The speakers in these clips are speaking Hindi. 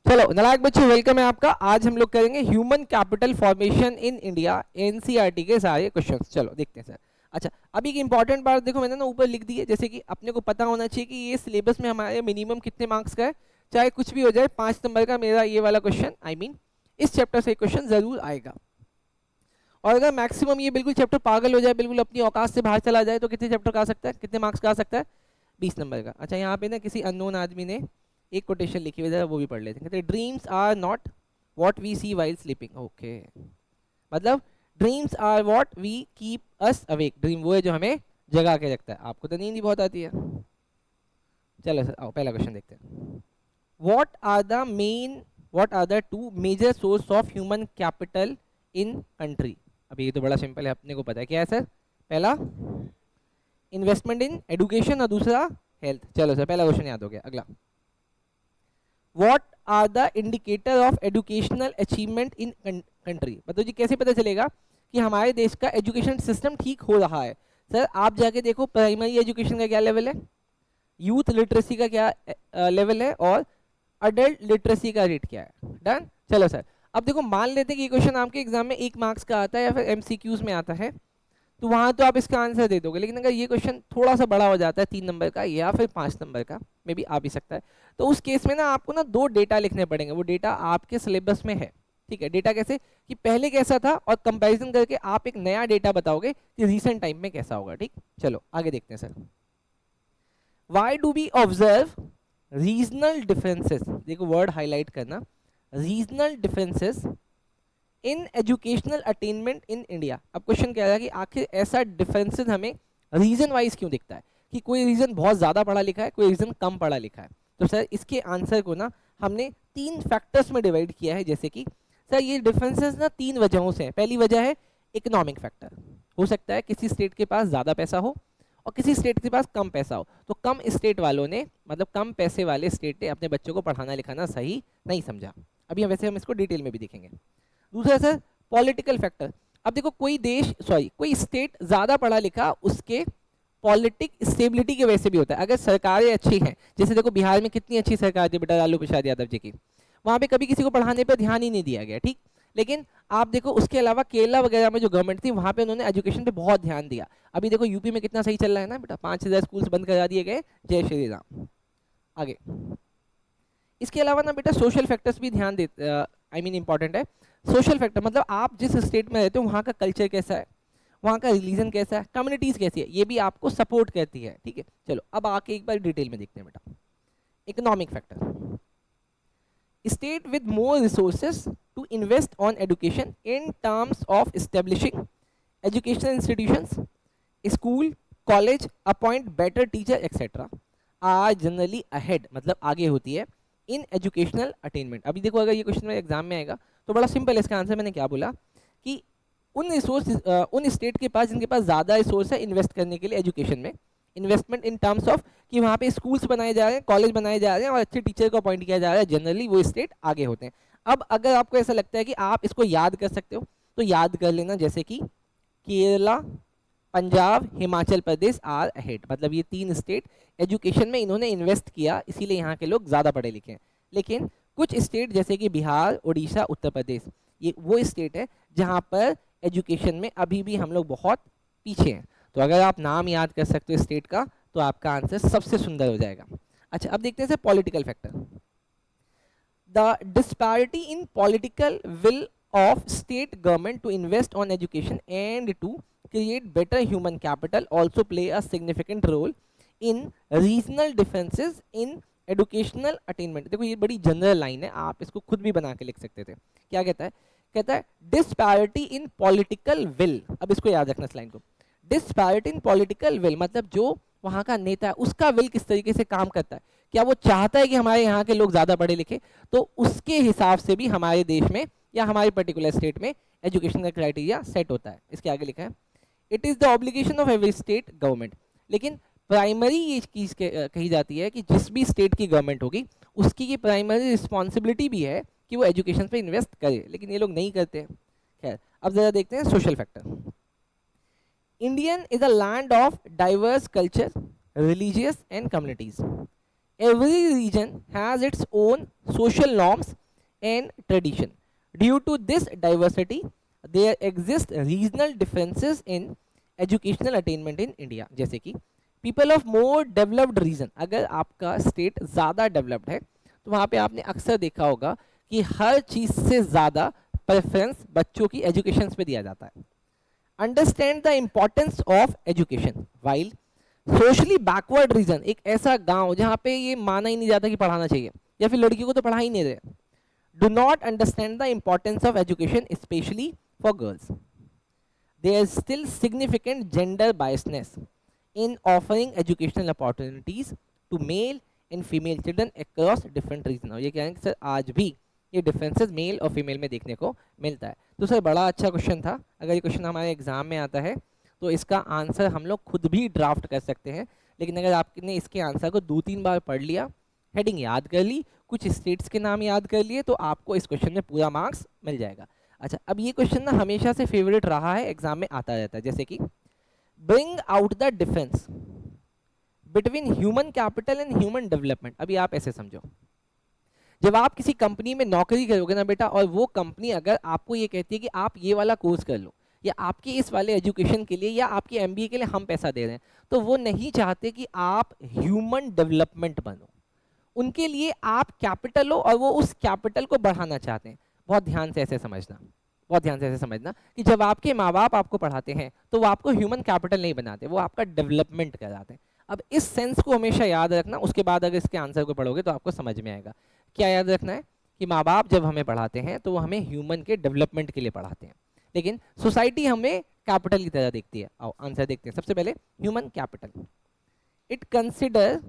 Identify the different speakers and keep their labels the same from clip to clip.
Speaker 1: चलो नालायक बच्चों, वेलकम है आपका। आज हम लोग करेंगे human capital formation in India, NCERT के सारे क्वेश्चंस। चलो देखते हैं सर। अच्छा, अभी की इंपॉर्टेंट बात देखो, मैंने ना ऊपर लिख दी है, जैसे कि अपने को पता होना चाहिए कि ये सिलेबस में हमारे मिनिमम कितने मार्क्स का है। चाहे कुछ भी हो जाए, 5 नंबर का मेरा ये वाला क्वेश्चन, इस चैप्टर से क्वेश्चन जरूर आएगा। और अगर मैक्सिमम ये बिल्कुल चैप्टर पागल हो जाए, बिल्कुल अपनी औकात से बाहर चला जाए, तो कितने चैप्टर का आ सकता है, कितने मार्क्स का आ सकता है? 20 नंबर का। अच्छा, यहाँ पे ना किसी अननोन आदमी ने एक कोटेशन लिखी हुई है, वो भी पढ़ लेते हैं। कहते dreams are not what we see while sleeping. Okay, मतलब dreams are what we keep us awake. Dream वो है जो हमें जगा के रखता है। आपको तो नींद ही बहुत आती है। चलो सर, आओ पहला क्वेश्चन देखते हैं। What are the two major source of human capital in country? अभी ये तो बड़ा सिंपल है, अपने को पता है क्या है सर। पहला इन्वेस्टमेंट इन एजुकेशन और दूसरा हेल्थ। चलो सर, पहला क्वेश्चन याद हो गया। अगला, what are the indicator of educational achievement in country? मतलब जी कैसे पता चलेगा कि हमारे देश का एजुकेशन सिस्टम ठीक हो रहा है? सर आप जाके देखो, प्राइमरी एजुकेशन का क्या लेवल है, यूथ लिटरेसी का क्या लेवल है, और अडल्ट लिटरेसी का रेट क्या है। डन। चलो सर, अब देखो मान लेते हैं कि ये क्वेश्चन आपके एग्जाम में 1 मार्क्स का आता है या फिर एमसीक्यूज में आता है, तो वहां तो आप इसका आंसर दे दोगे। लेकिन अगर ये क्वेश्चन थोड़ा सा बड़ा हो जाता है, 3 नंबर का या फिर 5 नंबर का, मे भी आ भी सकता है, तो उस केस में ना आपको ना 2 डेटा लिखने पड़ेंगे। वो डेटा आपके सिलेबस में है, ठीक है। डेटा कैसे कि पहले कैसा था, और कंपैरिजन करके आप एक नया डेटा बताओगे कि रीसेंट टाइम में कैसा होगा। ठीक, चलो आगे देखते हैं sir. Why do we observe regional differences? देखो वर्ड हाईलाइट करना, regional differences in educational attainment in India. अब क्वेश्चन क्या है कि आखिर ऐसा डिफरेंसेस हमें रीजन वाइज क्यों दिखता है, कि कोई रीजन बहुत ज़्यादा पढ़ा लिखा है, कोई रीजन कम पढ़ा लिखा है। तो सर इसके आंसर को ना हमने 3 फैक्टर्स में डिवाइड किया है। जैसे कि सर ये डिफरेंसेस ना 3 वजहों से हैं। पहली वजह है इकोनॉमिक फैक्टर। हो सकता है किसी स्टेट के पास ज़्यादा पैसा हो और किसी स्टेट के पास कम पैसा हो, तो कम स्टेट वालों ने, मतलब कम पैसे वाले स्टेट ने अपने बच्चों को पढ़ाना लिखाना सही नहीं समझा। अभी वैसे हम इसको डिटेल में भी देखेंगे। दूसरा सर पॉलिटिकल फैक्टर। अब देखो कोई स्टेट ज्यादा पढ़ा लिखा उसके पॉलिटिक स्टेबिलिटी की वजह से भी होता है। अगर सरकारें अच्छी हैं, जैसे देखो बिहार में कितनी अच्छी सरकार थी बेटा लालू प्रसाद यादव जी की, वहां पे कभी किसी को पढ़ाने पर ध्यान ही नहीं दिया गया, ठीक। लेकिन आप देखो उसके अलावा केरला वगैरह में जो गवर्नमेंट थी, वहां पे उन्होंने एजुकेशन पे बहुत ध्यान दिया। अभी देखो यूपी में कितना सही चल रहा है ना बेटा, 5,000 स्कूल्स बंद करा दिए गए। जय श्री राम। आगे, इसके अलावा ना बेटा सोशल फैक्टर्स भी ध्यान दे, इंपॉर्टेंट है। सोशल फैक्टर मतलब आप जिस स्टेट में रहते हो वहाँ का कल्चर कैसा है, वहाँ का रिलीजन कैसा है, कम्युनिटीज कैसी है, ये भी आपको सपोर्ट करती है, ठीक है। चलो अब आके एक बार डिटेल में देखते हैं बेटा। Economic factor, state with more resources to invest on education in terms of establishing educational institutions, school, college, appoint better teacher etcetera, are generally ahead, मतलब आगे होती है इन एजुकेशनल अटेनमेंट। अभी देखो अगर ये क्वेश्चन मेरे एग्जाम में आएगा तो बड़ा सिंपल है इसका आंसर। मैंने क्या बोला कि उन स्टेट के पास जिनके पास ज़्यादा रिसोर्स है इन्वेस्ट करने के लिए एजुकेशन में, इन्वेस्टमेंट इन टर्म्स ऑफ कि वहाँ पे स्कूल्स बनाए जा रहे हैं, कॉलेज बनाए जा रहे हैं और अच्छे टीचर को अपॉइंट किया जा रहा है, जनरली वो स्टेट आगे होते हैं। अब अगर आपको ऐसा लगता है कि आप इसको याद कर सकते हो तो याद कर लेना, जैसे कि केरला, पंजाब, हिमाचल प्रदेश आर अहेड, मतलब ये 3 स्टेट एजुकेशन में इन्होंने इन्वेस्ट किया, इसीलिए यहाँ के लोग ज़्यादा पढ़े लिखे हैं। लेकिन कुछ स्टेट जैसे कि बिहार, उड़ीसा, उत्तर प्रदेश, ये वो स्टेट है जहाँ पर एजुकेशन में अभी भी हम लोग बहुत पीछे हैं। तो अगर आप नाम याद कर सकते हो स्टेट का तो आपका आंसर सबसे सुंदर हो जाएगा। अच्छा अब देखते हैं sir political factor. The disparity in political will of state government to invest on education and to create better human capital also play a significant role in regional differences in educational attainment। देखो ये बड़ी जनरल लाइन है, आप इसको खुद भी बना के लिख सकते थे। क्या कहता है, कहता है डिस्पैरिटी इन पॉलिटिकल विल। अब इसको याद रखना इस लाइन को, डिस्पैरिटी इन पॉलिटिकल विल मतलब जो वहाँ का नेता है उसका विल किस तरीके से काम करता है, क्या वो चाहता है कि हमारे यहाँ के लोग ज़्यादा पढ़े लिखे, तो उसके हिसाब से भी हमारे देश में या हमारे पर्टिकुलर स्टेट में एजुकेशन का क्राइटेरिया सेट होता है। इसके आगे लिखा है it is the obligation of every state government. लेकिन प्राइमरी ये चीज़ कही जाती है कि जिस भी स्टेट की गवर्नमेंट होगी उसकी ये प्राइमरी रिस्पॉन्सिबिलिटी भी है कि वो एजुकेशन पे इन्वेस्ट करे, लेकिन ये लोग नहीं करते हैं। खैर अब ज़रा देखते हैं social factor. Indian is a land of diverse culture, religious and communities. every region has its own social norms and tradition. Due to this diversity, there exist regional differences in educational attainment in India. जैसे कि people of more developed region, अगर आपका state ज़्यादा developed है तो वहाँ पे आपने अक्सर देखा होगा कि हर चीज़ से ज़्यादा preference बच्चों की education पे दिया जाता है. Understand the importance of education, while socially backward region, एक ऐसा गांव जहां पे ये माना ही नहीं जाता कि पढ़ाना चाहिए या फिर लड़कियों को तो पढ़ा ही नहीं रहे, do not understand the importance of education specially for girls. There is still significant gender biasness in offering educational opportunities to male and female children across different region. और ये कह रहे हैं कि सर आज भी ये डिफरेंसेस मेल और फीमेल में देखने को मिलता है. तो सर बड़ा अच्छा क्वेश्चन था. अगर ये क्वेश्चन हमारे एग्जाम में आता है तो इसका आंसर हम लोग खुद भी ड्राफ्ट कर सकते हैं, लेकिन अगर आपने इसके आंसर को 2-3 बार पढ़ लिया, हेडिंग याद कर ली, कुछ स्टेट्स के नाम याद कर लिए, तो आपको इस क्वेश्चन में पूरा मार्क्स मिल जाएगा. अच्छा, अब ये क्वेश्चन ना हमेशा से फेवरेट रहा है, एग्जाम में आता रहता है. जैसे कि bring out the difference between human capital and human development. अभी आप ऐसे समझो, जब आप किसी कंपनी में नौकरी करोगे ना बेटा, और वो कंपनी अगर आपको ये कहती है कि आप ये वाला कोर्स कर लो, या आपके इस वाले एजुकेशन के लिए या आपके एमबीए के लिए हम पैसा दे रहे हैं, तो वो नहीं चाहते कि आप ह्यूमन डेवलपमेंट बनो. उनके लिए आप कैपिटल हो और वो उस कैपिटल को बढ़ाना चाहते हैं. बहुत ध्यान से ऐसे समझना, बहुत ध्यान से ऐसे समझना कि जब आपके माँ बाप आपको पढ़ाते हैं तो वो आपको ह्यूमन कैपिटल नहीं बनाते, वो आपका डेवलपमेंट कराते हैं. अब इस सेंस को हमेशा याद रखना. उसके बाद अगर इसके आंसर को पढ़ोगे तो आपको समझ में आएगा. क्या याद रखना है कि माँ बाप जब हमें पढ़ाते हैं तो वो हमें ह्यूमन के डेवलपमेंट के लिए पढ़ाते हैं, लेकिन सोसाइटी हमें कैपिटल की तरह देखती है. आओ आंसर देखते हैं. सबसे पहले human capital, it consider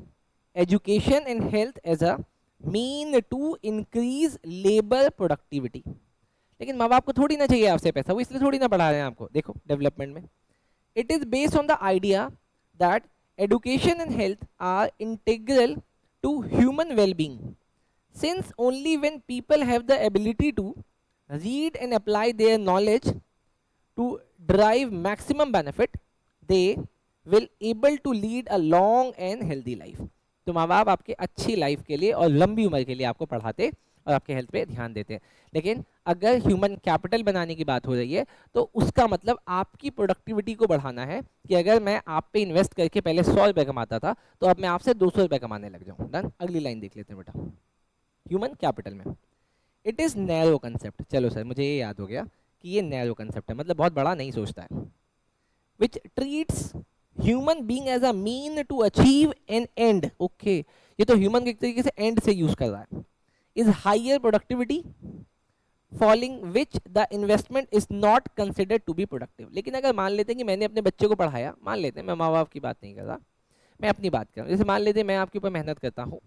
Speaker 1: education and health as a mean to increase labour productivity. लेकिन माँ बाप को थोड़ी ना चाहिए आपसे पैसा, वो इसलिए थोड़ी ना पढ़ा रहे हैं आपको. देखो डेवलपमेंट में it is based on the idea that education and health are integral to human wellbeing, since only when people have the ability to read and apply their knowledge to derive maximum benefit, they will able to lead a long and healthy life. तो माँ बाप आपके अच्छी लाइफ के लिए और लंबी उम्र के लिए आपको पढ़ाते और आपके हेल्थ पे ध्यान देते हैं. लेकिन अगर ह्यूमन कैपिटल बनाने की बात हो रही है तो उसका मतलब आपकी प्रोडक्टिविटी को बढ़ाना है कि अगर मैं आप पे इन्वेस्ट करके पहले 100 रुपये कमाता था तो अब मैं आपसे 200 रुपये कमाने लग जाऊँ. डन. अगली लाइन देख लेते हैं बेटा. ह्यूमन कैपिटल में इट इज़ नैरो कंसेप्ट. चलो सर मुझे ये याद हो गया कि ये नैरो कंसेप्ट है, मतलब बहुत बड़ा नहीं सोचता है. Which treats human being as a mean to achieve an end. Okay, ये तो ह्यूमन के एक तरीके से एंड से यूज कर रहा है. Is higher productivity falling which the investment is not considered to be productive. लेकिन अगर मान लेते हैं कि मैंने अपने बच्चे को पढ़ाया, मान लेते हैं, मैं माँ बाप की बात नहीं कर रहा, मैं अपनी बात कर रहा हूँ. जैसे मान लेते हैं मैं आपके ऊपर मेहनत करता हूँ,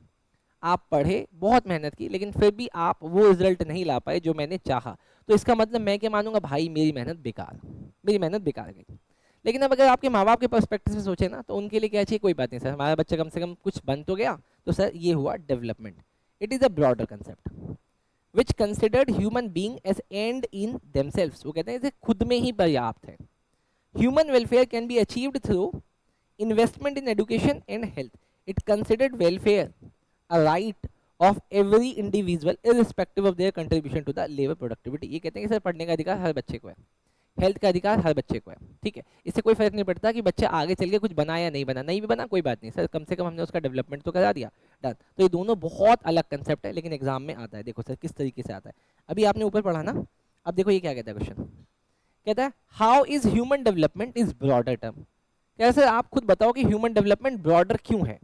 Speaker 1: आप पढ़े, बहुत मेहनत की, लेकिन फिर भी आप वो रिजल्ट नहीं ला पाए जो मैंने चाहा, तो इसका मतलब मैं क्या मानूंगा, भाई मेरी मेहनत बेकार, मेरी मेहनत बेकार गई. लेकिन अब अगर आपके माँ बाप के पर्सपेक्टिव से सोचे ना, तो उनके लिए क्या चाहिए, कोई बात नहीं सर, हमारा बच्चा कम से कम कुछ बन तो गया, तो सर ये हुआ development. It is a broader concept which considered human being as end in themselves. वो कहते हैं इसे खुद में ही पर्याप्त है. Human welfare can be achieved through investment in education and health. It considered welfare a right of every individual irrespective of their contribution to the labor productivity. ये कहते हैं कि सर पढ़ने का अधिकार हर बच्चे को है, हेल्थ का अधिकार हर बच्चे को है. ठीक है, इससे कोई फर्क नहीं पड़ता कि बच्चा आगे चल के कुछ बना या नहीं बना, नहीं भी बना कोई बात नहीं सर, कम से कम हमने उसका डेवलपमेंट तो करा दिया. डन. तो ये दोनों बहुत अलग कंसेप्ट है, लेकिन एग्जाम में आता है. देखो सर किस तरीके से आता है. अभी आपने ऊपर पढ़ा ना, अब देखो ये क्या कहता है क्वेश्चन. कहता है how is human development is broader term. क्या सर आप खुद बताओ कि ह्यूमन डेवलपमेंट ब्रॉडर क्यों है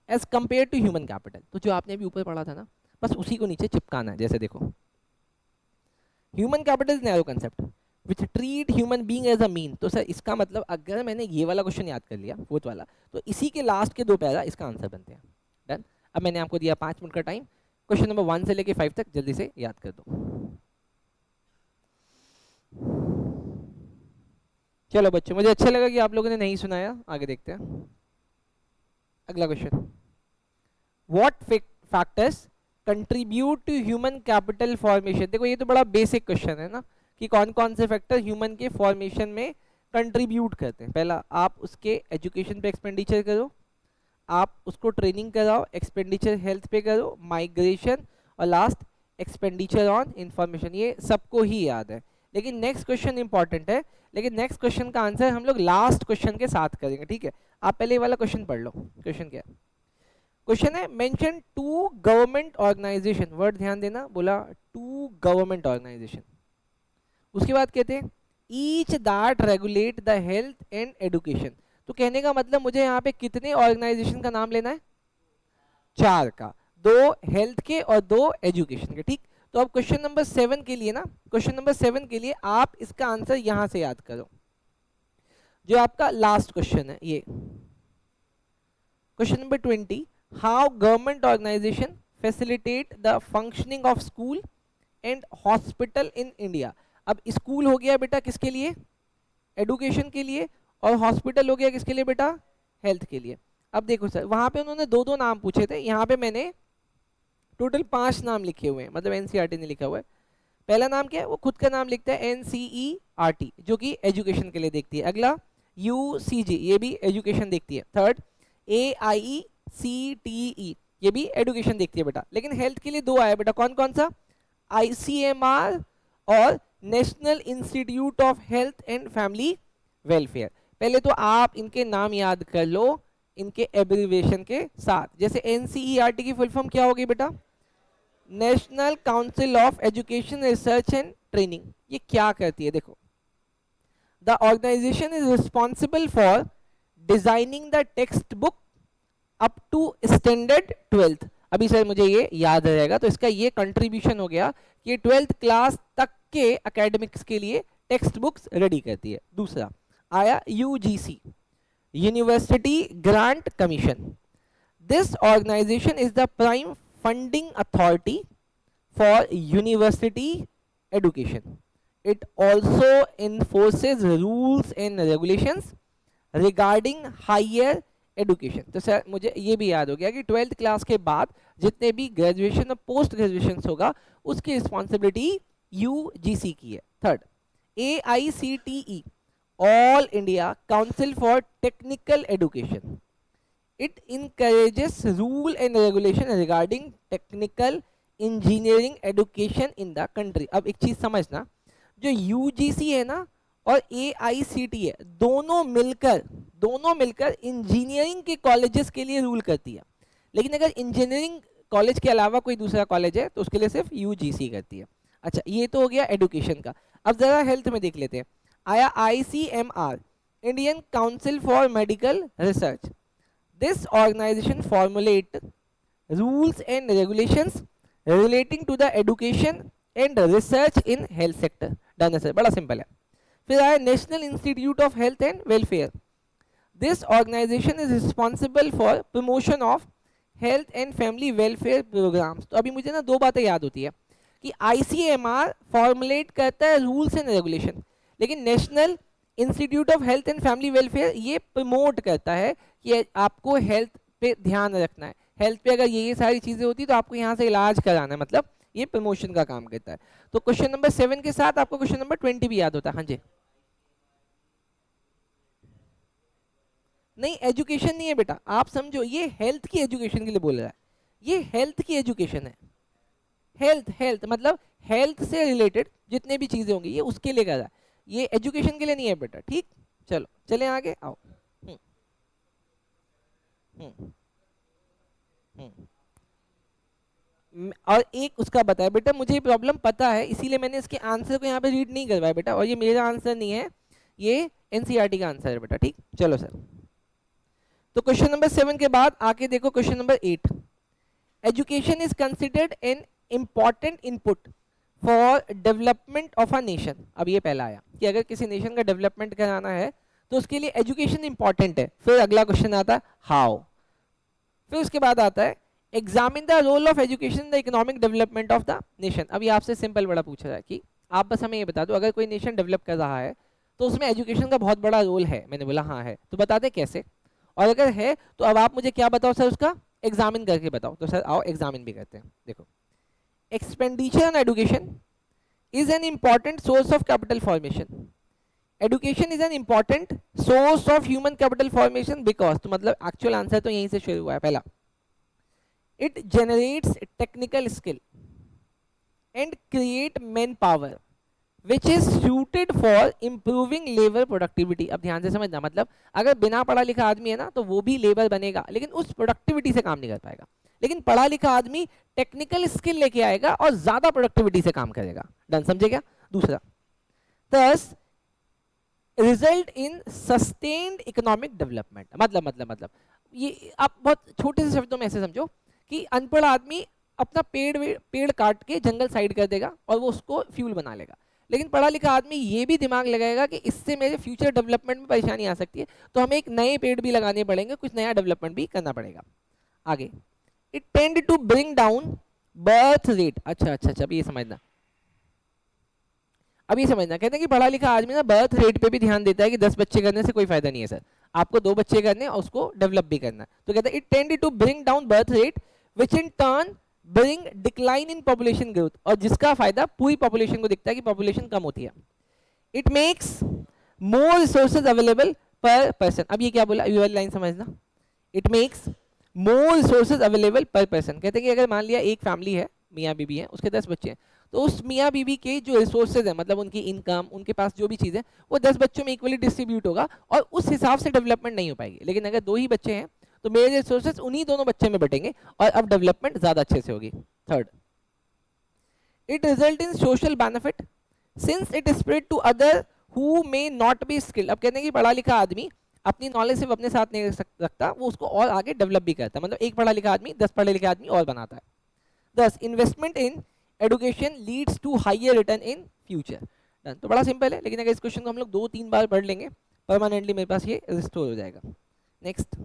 Speaker 1: as compare to human capital. तो जो आपने अभी ऊपर पढ़ा था ना, बस उसी को नीचे चिपकाना है. जैसे देखो, human capital is narrow concept which treat human being as a mean. तो सर इसका मतलब अगर मैंने ये वाला क्वेश्चन याद कर लिया, फोर्थ वाला, तो इसी के लास्ट के 2 पैरा इसका आंसर बनते हैं. डन. अब मैंने आपको दिया 5 मिनट का टाइम, क्वेश्चन नंबर 1 से लेके 5 तक जल्दी से याद कर दो. चलो बच्चों, मुझे अच्छा लगा कि आप लोगों ने नहीं सुनाया. आगे देखते हैं अगला question. What factors contribute to human capital formation. देखो ये तो बड़ा बेसिक क्वेश्चन है ना, कि कौन कौन से फैक्टर ह्यूमन के फॉर्मेशन में कंट्रीब्यूट करते हैं. पहला, आप उसके एजुकेशन पे एक्सपेंडिचर करो, आप उसको ट्रेनिंग कराओ, एक्सपेंडिचर हेल्थ पे करो, माइग्रेशन, और लास्ट एक्सपेंडिचर ऑन इंफॉर्मेशन। ये सबको ही याद है, लेकिन नेक्स्ट क्वेश्चन इंपॉर्टेंट है, लेकिन नेक्स्ट क्वेश्चन का आंसर हम लोग लास्ट क्वेश्चन के साथ करेंगे, ठीक है। आप पहले वाला क्वेश्चन पढ़ लो। क्वेश्चन क्या है? क्वेश्चन है mention to government organisation, word ध्यान देना, बोला टू गवर्नमेंट ऑर्गेनाइजेशन। उसके बाद कहते हैं each that regulate the health and education. तो कहने का मतलब मुझे यहाँ पे कितने ऑर्गेनाइजेशन का नाम लेना है? 4 का, 2 हेल्थ के और 2 एजुकेशन के, ठीक। तो अब क्वेश्चन नंबर 7 के लिए ना, क्वेश्चन नंबर 7 के लिए आप इसका आंसर यहां से याद करो, जो आपका लास्ट क्वेश्चन है ये question number 20, how government organisation facilitate the functioning of school and hospital in India. अब स्कूल हो गया बेटा किसके लिए? एडुकेशन के लिए, और हॉस्पिटल हो गया किसके लिए बेटा? हेल्थ के लिए। अब देखो सर, वहां पे उन्होंने 2-2 नाम पूछे थे, यहाँ पे मैंने टोटल 5 नाम लिखे हुए हैं, मतलब एनसीईआरटी ने लिखा हुआ है। पहला नाम क्या है? वो खुद का नाम लिखता है एनसीईआरटी, जो कि एजुकेशन के लिए देखती है। अगला यूसीजी, ये भी एजुकेशन देखती है। थर्ड AICTE, ये भी एजुकेशन देखती है बेटा। लेकिन हेल्थ के लिए 2 आया बेटा, कौन कौन सा? ICMR और national institute of health and family welfare. पहले तो आप इनके नाम याद कर लो इनके एब्रिविएशन के साथ। जैसे एनसीईआरटी की फुल फॉर्म क्या होगी बेटा? National council of education research and training. ये क्या करती है देखो, the organisation is responsible for designing the text book up to standard 12th। अभी सर मुझे ये याद रहेगा, तो इसका ये कंट्रीब्यूशन हो गया कि 12th क्लास तक के एकेडमिक्स के लिए टेक्स्ट बुक्स रेडी करती है। दूसरा आया UGC, university grant commission. This organisation is the prime funding authority for university education. It also enforces rules and regulations regarding higher education. तो सर मुझे ये भी याद हो गया कि 12th क्लास के बाद जितने भी ग्रेजुएशन और पोस्ट ग्रेजुएशन होगा उसकी रिस्पॉन्सिबिलिटी यूजीसी की है। Third AICTE, all India council for technical education. It encourages rule and regulation regarding technical engineering education in the country. अब एक चीज समझना, जो UGC है ना और AICTE है, दोनों मिलकर इंजीनियरिंग के कॉलेजेस के लिए रूल करती है। लेकिन अगर इंजीनियरिंग कॉलेज के अलावा कोई दूसरा कॉलेज है तो उसके लिए सिर्फ UGC करती है। अच्छा, ये तो हो गया एडुकेशन का। अब जरा हेल्थ में देख लेते हैं। आया ICMR, Indian council for medical research. This organization formulate rules and regulations relating to the education and research in health sector. Done है सर, बड़ा सिंपल है। फिर आया national institute of health and welfare. This organization is responsible for promotion of health and family welfare programs. तो अभी मुझे ना 2 बातें याद होती है कि ICMR फॉर्मुलेट करता है रूल्स एंड रेगुलेशन, लेकिन national institute of health and family welfare ये प्रमोट करता है कि आपको हेल्थ पे ध्यान रखना है। हेल्थ पे अगर ये सारी चीजें होती तो आपको यहाँ से इलाज कराना है, मतलब ये प्रमोशन का काम करता है। तो क्वेश्चन नंबर 7 के साथ आपको क्वेश्चन नंबर 20 भी याद होता है। हाँ जी, नहीं एजुकेशन नहीं है बेटा, आप समझो ये हेल्थ की एजुकेशन के लिए बोल रहा है, ये हेल्थ की एजुकेशन है। हेल्थ मतलब हेल्थ से रिलेटेड जितने भी चीजें होंगी ये उसके लिए कर रहा है, ये एजुकेशन के लिए नहीं है बेटा, ठीक। चलो चले आगे, आओ। और एक उसका बताया बेटा, मुझे प्रॉब्लम पता है इसीलिए मैंने इसके आंसर को यहाँ पे रीड नहीं करवाया बेटा, और ये मेरा आंसर नहीं है, ये एनसीईआरटी का आंसर है बेटा, ठीक। चलो सर, तो क्वेश्चन नंबर 7 के बाद आके देखो question number 8। Education is considered an important input for development of a nation. अब ये पहला आया कि अगर किसी नेशन का डेवलपमेंट कराना है तो उसके लिए एजुकेशन इंपॉर्टेंट है। फिर अगला क्वेश्चन आता है हाउ। फिर उसके बाद आता है examine the role of education in the economic development of the nation. अभी आपसे सिंपल बड़ा पूछा है कि आप बस हमें ये बता दो, अगर कोई नेशन डेवलप कर रहा है तो उसमें एजुकेशन का बहुत बड़ा रोल है। मैंने बोला हाँ है, तो बता दे कैसे, और अगर है तो अब आप मुझे क्या बताओ सर, उसका एग्जामिन करके बताओ। तो सर आओ एग्जामिन भी करते हैं। देखो, expenditure on education is an important source of capital formation. Education is an important source of human capital formation because, तो मतलब एक्चुअल आंसर तो यहीं से शुरू हुआ है पहला, it generates technical skill and create man power which is suited for improving labour productivity. अब ध्यान से समझना, मतलब अगर बिना पढ़ा लिखा आदमी है ना तो वो भी लेबर बनेगा लेकिन उस प्रोडक्टिविटी से काम नहीं कर पाएगा, लेकिन पढ़ा लिखा आदमी टेक्निकल स्किल लेके आएगा और ज्यादा प्रोडक्टिविटी से काम करेगा। डन, समझे क्या? दूसरा, thus result in sustained economic development. मतलब ये आप बहुत छोटे से शब्दों में ऐसे समझो कि अनपढ़ आदमी अपना पेड़ काट के जंगल साइड कर देगा और वो उसको फ्यूल बना लेगा, लेकिन पढ़ा लिखा आदमी ये भी दिमाग लगाएगा कि इससे मेरे फ्यूचर डेवलपमेंट में परेशानी आ सकती है, तो हमें एक नए पेड़ भी लगाने पड़ेंगे, कुछ नया डेवलपमेंट भी करना पड़ेगा। आगे, it tend to bring down birth rate. अच्छा, अभी ये समझना, कहते हैं कि पढ़ा लिखा आदमी ना बर्थ रेट पे भी ध्यान देता है कि 10 बच्चे करने से कोई फायदा नहीं है सर, आपको 2 बच्चे करने और उसको डेवलप भी करना है। तो कहते हैं it tend to bring down birth rate which in turn bring decline in population growth, और जिसका फायदा पूरी पॉपुलेशन को दिखता है कि पॉपुलेशन कम होती है। It makes more resources available पर पर्सन। अब ये क्या बोला, अभी वाली लाइन समझना, it makes more resources available पर पर्सन। कहते हैं कि अगर मान लिया एक फैमिली है, मियाँ बीबी है, उसके 10 बच्चे हैं, तो उस मियाँ बीबी के जो रिसोर्सेज है, मतलब उनकी इनकम, उनके पास जो भी चीज़ है, वो 10 बच्चों में इक्वली डिस्ट्रीब्यूट होगा और उस हिसाब से डेवलपमेंट नहीं हो पाएगी। लेकिन अगर 2 ही बच्चे हैं तो मेरे रिसोर्सेज उन्हीं दोनों बच्चे में बटेंगे और अब डेवलपमेंट ज़्यादा अच्छे से होगी। Third, it result in social benefit since it spread to other who may not be skilled. अब कहते हैं कि पढ़ा लिखा आदमी अपनी नॉलेज सिर्फ अपने साथ नहीं रखता, वो उसको और आगे डेवलप भी करता है, मतलब एक पढ़ा लिखा आदमी 10 पढ़े लिखे आदमी और बनाता है। दस, investment in education leads to higher return in future. Done, तो बड़ा सिंपल है, लेकिन अगर इस क्वेश्चन को हम लोग 2-3 बार पढ़ लेंगे परमानेंटली मेरे पास ये रिस्टोर हो जाएगा। Next,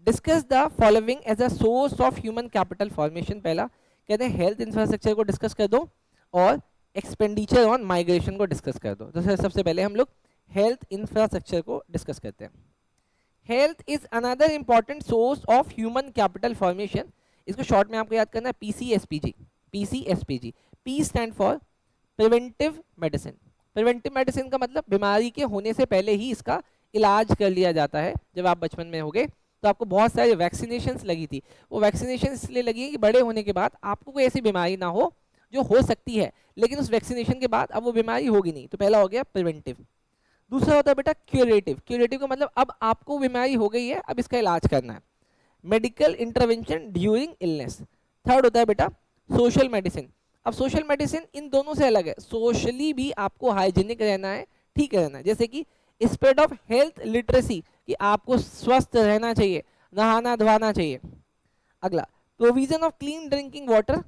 Speaker 1: discuss the following as a source of human capital formation. पहला कहते हैं हेल्थ इंफ्रास्ट्रक्चर को डिस्कस कर दो और एक्सपेंडिचर ऑन माइग्रेशन को डिस्कस कर दो। तो सबसे पहले हम लोग हेल्थ इंफ्रास्ट्रक्चर को डिस्कस करते हैं। Health is another important source of human capital formation. इसको शॉर्ट में आपको याद करना है PCSPG। PCSPG, P stand for preventive medicine. Preventive medicine का मतलब बीमारी के होने से पहले ही इसका इलाज कर लिया जाता है। जब आप बचपन में होगे तो आपको बहुत सारी वैक्सीनेशंस लगी थी, वो वैक्सीनेशन इसलिए लगी है कि बड़े होने के बाद आपको कोई ऐसी बीमारी ना हो जो हो सकती है, लेकिन उस वैक्सीनेशन के बाद अब वो बीमारी होगी नहीं। तो पहला हो गया प्रिवेंटिव। दूसरा होता है बेटा क्यूरेटिव। क्यूरेटिव का मतलब अब आपको बीमारी हो गई है, अब इसका इलाज करना है, medical intervention during illness. Third होता है बेटा सोशल मेडिसिन। अब सोशल मेडिसिन इन दोनों से अलग है, सोशली भी आपको हाइजीनिक रहना है, ठीक रहना है, जैसे कि स्प्रेड ऑफ हेल्थ लिटरेसी, कि आपको स्वस्थ रहना चाहिए, नहाना धोना चाहिए। अगला, provision of clean drinking water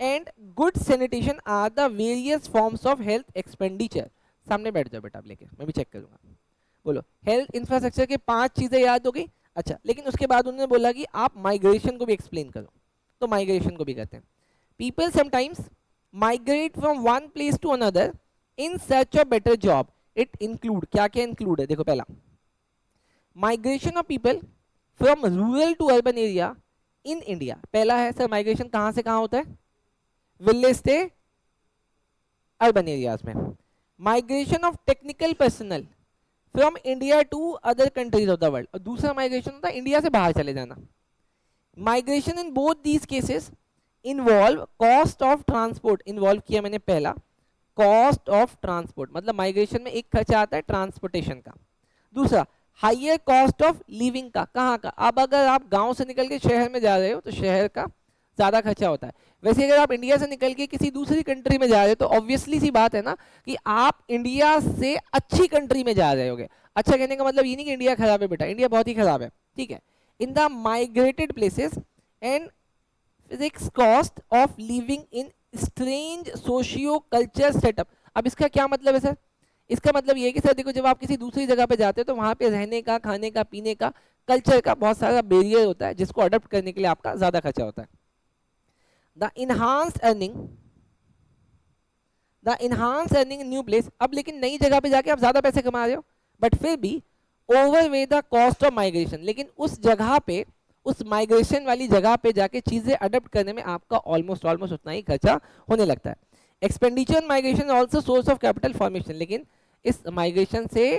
Speaker 1: and good sanitation are the various forms of health expenditure. सामने बैठ जाओ बेटा, आप लेके मैं भी चेक करूंगा। बोलो, हेल्थ इंफ्रास्ट्रक्चर के 5 चीजें याद हो गई। अच्छा, लेकिन उसके बाद उन्होंने बोला कि आप माइग्रेशन को भी एक्सप्लेन करो, तो माइग्रेशन को भी करते हैं। People sometimes migrate from one place to another in search of better job. It include, क्या क्या इंक्लूड है, देखो पहला migration of people from rural to urban area in India. पहला है सर, माइग्रेशन कहाँ से कहाँ होता है, विलेज से अर्बन एरियाज में। Migration of technical personnel from India to other countries of the world, और दूसरा माइग्रेशन होता है इंडिया से बाहर चले जाना। Migration in both these cases involve cost of transport. Involve किया मैंने पहला, कॉस्ट ऑफ ट्रांसपोर्ट, मतलब माइग्रेशन में एक खर्चा आता है ट्रांसपोर्टेशन का। दूसरा, हाइयर कॉस्ट ऑफ लिविंग का, कहाँ का, अब अगर आप गांव से निकल के शहर में जा रहे हो तो शहर का ज़्यादा खर्चा होता है। वैसे अगर आप इंडिया से निकल के किसी दूसरी कंट्री में जा रहे हो तो ऑब्वियसली सी बात है ना कि आप इंडिया से अच्छी कंट्री में जा रहे होगे। अच्छा कहने का मतलब ये नहीं कि इंडिया खराब है बेटा, इंडिया बहुत ही खराब है, ठीक है। In the migrated places and physics cost of living in strange socio culture setup. अब इसका क्या मतलब है सर, इसका मतलब ये है कि सर देखो, जब आप किसी दूसरी जगह पे जाते हो तो वहाँ पे रहने का, खाने का, पीने का, कल्चर का बहुत सारा बैरियर होता है, जिसको अडॉप्ट करने के लिए आपका ज़्यादा खर्चा होता है। The enhanced earning in new place। अब लेकिन नई जगह पे जाके आप ज्यादा पैसे कमा रहे हो, बट फिर भी ओवरवे द कॉस्ट ऑफ माइग्रेशन। लेकिन उस जगह पे, उस माइग्रेशन वाली जगह पे जाके चीजें अडॉप्ट करने में आपका ऑलमोस्ट उतना ही खर्चा होने लगता है। Expenditure migration also source of capital formation, लेकिन इस माइग्रेशन से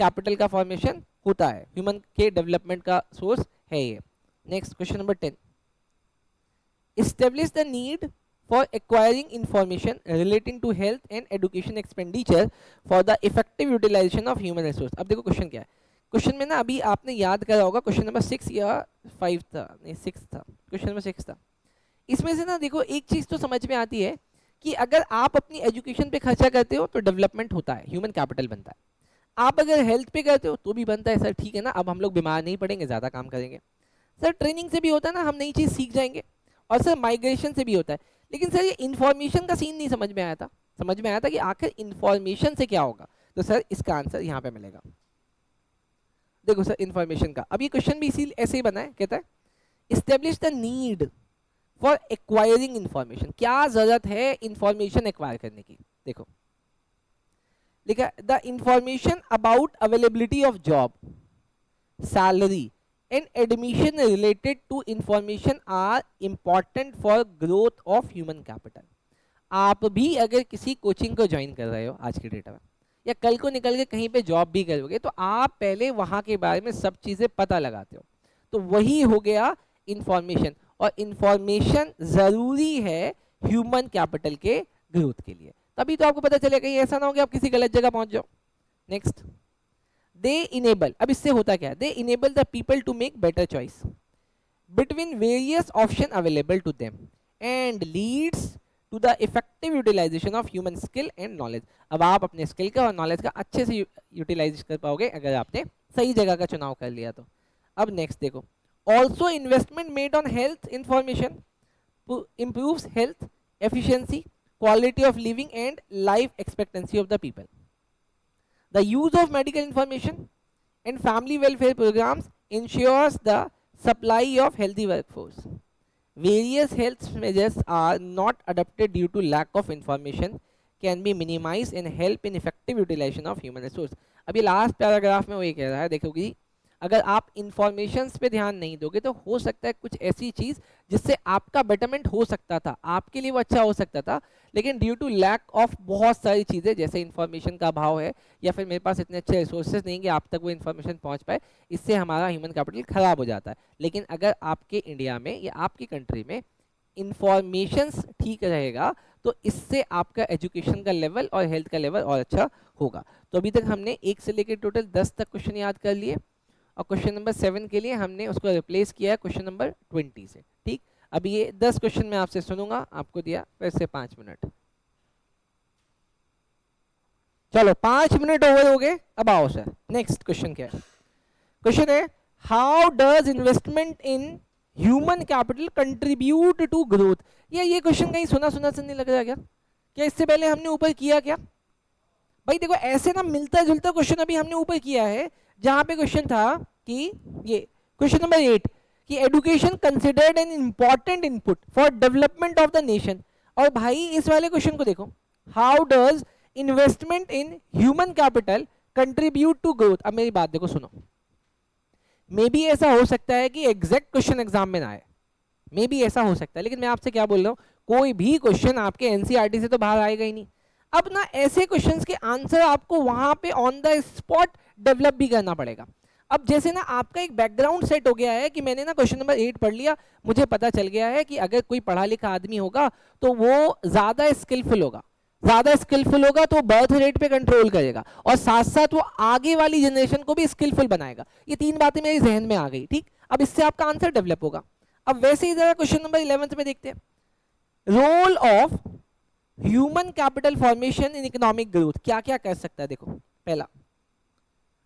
Speaker 1: कैपिटल का फॉर्मेशन होता है, ह्यूमन के डेवलपमेंट का सोर्स है ये। Next question number 10, establish the need for acquiring information relating to health and education expenditure for the effective utilization of human resource। अब देखो क्वेश्चन क्या है, क्वेश्चन में ना अभी आपने याद करा होगा, क्वेश्चन नंबर 6 या 5 था, नहीं 6 था, क्वेश्चन नंबर 6 था। इसमें से ना देखो एक चीज तो समझ में आती है कि अगर आप अपनी एजुकेशन पे खर्चा करते हो तो डेवलपमेंट होता है, ह्यूमन कैपिटल बनता है। आप अगर हेल्थ पे करते हो तो भी बनता है। सर ठीक है ना, अब हम लोग बीमार नहीं पड़ेंगे, ज़्यादा काम करेंगे। सर ट्रेनिंग से भी होता है ना, हम नई चीज़ सीख जाएंगे। और सर माइग्रेशन से भी होता है। लेकिन सर ये इन्फॉर्मेशन का सीन नहीं समझ में आया था। समझ में आया था कि आखिर इन्फॉर्मेशन से क्या होगा। तो सर इसका आंसर यहाँ पे मिलेगा। देखो सर इन्फॉर्मेशन का, अब ये क्वेश्चन भी इसी ऐसे ही बना है, कहता है establish the need for acquiring information. क्या जरूरत है इन्फॉर्मेशन एक्वायर करने की। देखो लिखा the information about availability of job, salary and admission related to information are important for growth of human capital। आप भी अगर किसी कोचिंग को ज्वाइन कर रहे हो आज की डेट में, या कल को निकल के कहीं पे जॉब भी करोगे, तो आप पहले वहां के बारे में सब चीजें पता लगाते हो। तो वही हो गया इंफॉर्मेशन, और इंफॉर्मेशन जरूरी है ह्यूमन कैपिटल के ग्रोथ के लिए। तभी तो आपको पता चलेगा, कहीं ऐसा ना हो कि आप किसी गलत जगह पहुंच जाओ। नेक्स्ट, दे इनेबल, अब इससे होता क्या है, they enable the people to make better choice between various option available to them and leads to the effective utilization of human skill and knowledge. अब आप अपने स्किल का और नॉलेज का अच्छे से यूटिलाइज कर पाओगे अगर आपने सही जगह का चुनाव कर लिया तो। अब नेक्स्ट देखो, also investment made on health information improves health, efficiency, quality of living and life expectancy of the people. The use of medical information and family welfare programs ensures the supply of healthy workforce. Various health measures are not adopted due to lack of information can be minimized and help in effective utilization of human resource। अभी लास्ट पैराग्राफ में वो ये कह रहा है, देखो कि अगर आप इंफॉर्मेशंस पे ध्यान नहीं दोगे तो हो सकता है कुछ ऐसी चीज जिससे आपका बेटरमेंट हो सकता था, आपके लिए वो अच्छा हो सकता था, लेकिन ड्यू टू लैक ऑफ बहुत सारी चीजें, जैसे इंफॉर्मेशन का अभाव है या फिर मेरे पास इतने अच्छे रिसोर्सेज नहीं कि आप तक वो इन्फॉर्मेशन पहुंच पाए, इससे हमारा ह्यूमन कैपिटल खराब हो जाता है। लेकिन अगर आपके इंडिया में या आपकी कंट्री में इंफॉर्मेशंस ठीक रहेगा तो इससे आपका एजुकेशन का लेवल और हेल्थ का लेवल और अच्छा होगा। तो अभी तक हमने 1 से लेकर टोटल 10 तक क्वेश्चन याद कर लिए, और क्वेश्चन नंबर 7 के लिए हमने उसको रिप्लेस किया है क्वेश्चन नंबर 20 से। ठीक, अब ये 10 क्वेश्चन मैं आपसे सुनूंगा, आपको दिया फिर से 5 मिनट। चलो 5 मिनट ओवर हो गए, अब आओ सर नेक्स्ट क्वेश्चन क्या है। क्वेश्चन है how does investment in human capital contribute to growth. ये क्वेश्चन कहीं सुना सुना से नहीं लग रहा क्या इससे पहले हमने ऊपर किया क्या भाई? देखो ऐसे ना मिलता जुलता क्वेश्चन अभी हमने ऊपर किया है, जहां पे क्वेश्चन था कि ये क्वेश्चन नंबर 8 कि education considered an important input for development of the nation. और भाई इस वाले क्वेश्चन को देखो, how does investment in human capital contribute to growth. अब मेरी बात देखो सुनो, मे बी ऐसा हो सकता है कि एग्जैक्ट क्वेश्चन एग्जाम में ना आए, मे बी ऐसा हो सकता है, लेकिन मैं आपसे क्या बोल रहा हूं, कोई भी क्वेश्चन आपके एनसीईआरटी से तो बाहर आएगा ही नहीं। अब ना ऐसे क्वेश्चंस के आंसर आपको वहां पे ऑन द स्पॉट डेवलप भी करना पड़ेगा। अब जैसे ना आपका एक बैकग्राउंड सेट हो गया है कि मैंने ना क्वेश्चन नंबर 8 पढ़ लिया, मुझे पता चल गया है कि अगर कोई पढ़ा लिखा आदमी होगा तो वो ज्यादा स्किलफुल होगा, ज्यादा स्किलफुल होगा तो बर्थ रेट पे कंट्रोल करेगा और साथ साथ वो आगे वाली जनरेशन को भी स्किलफुल बनाएगा। ये 3 बातें मेरे जहन में आ गई। ठीक, अब इससे आपका आंसर डेवलप होगा। अब वैसे ही जरा क्वेश्चन नंबर 11 में देखते हैं, role of human capital formation in economic growth. क्या क्या कर सकता है? देखो पहला,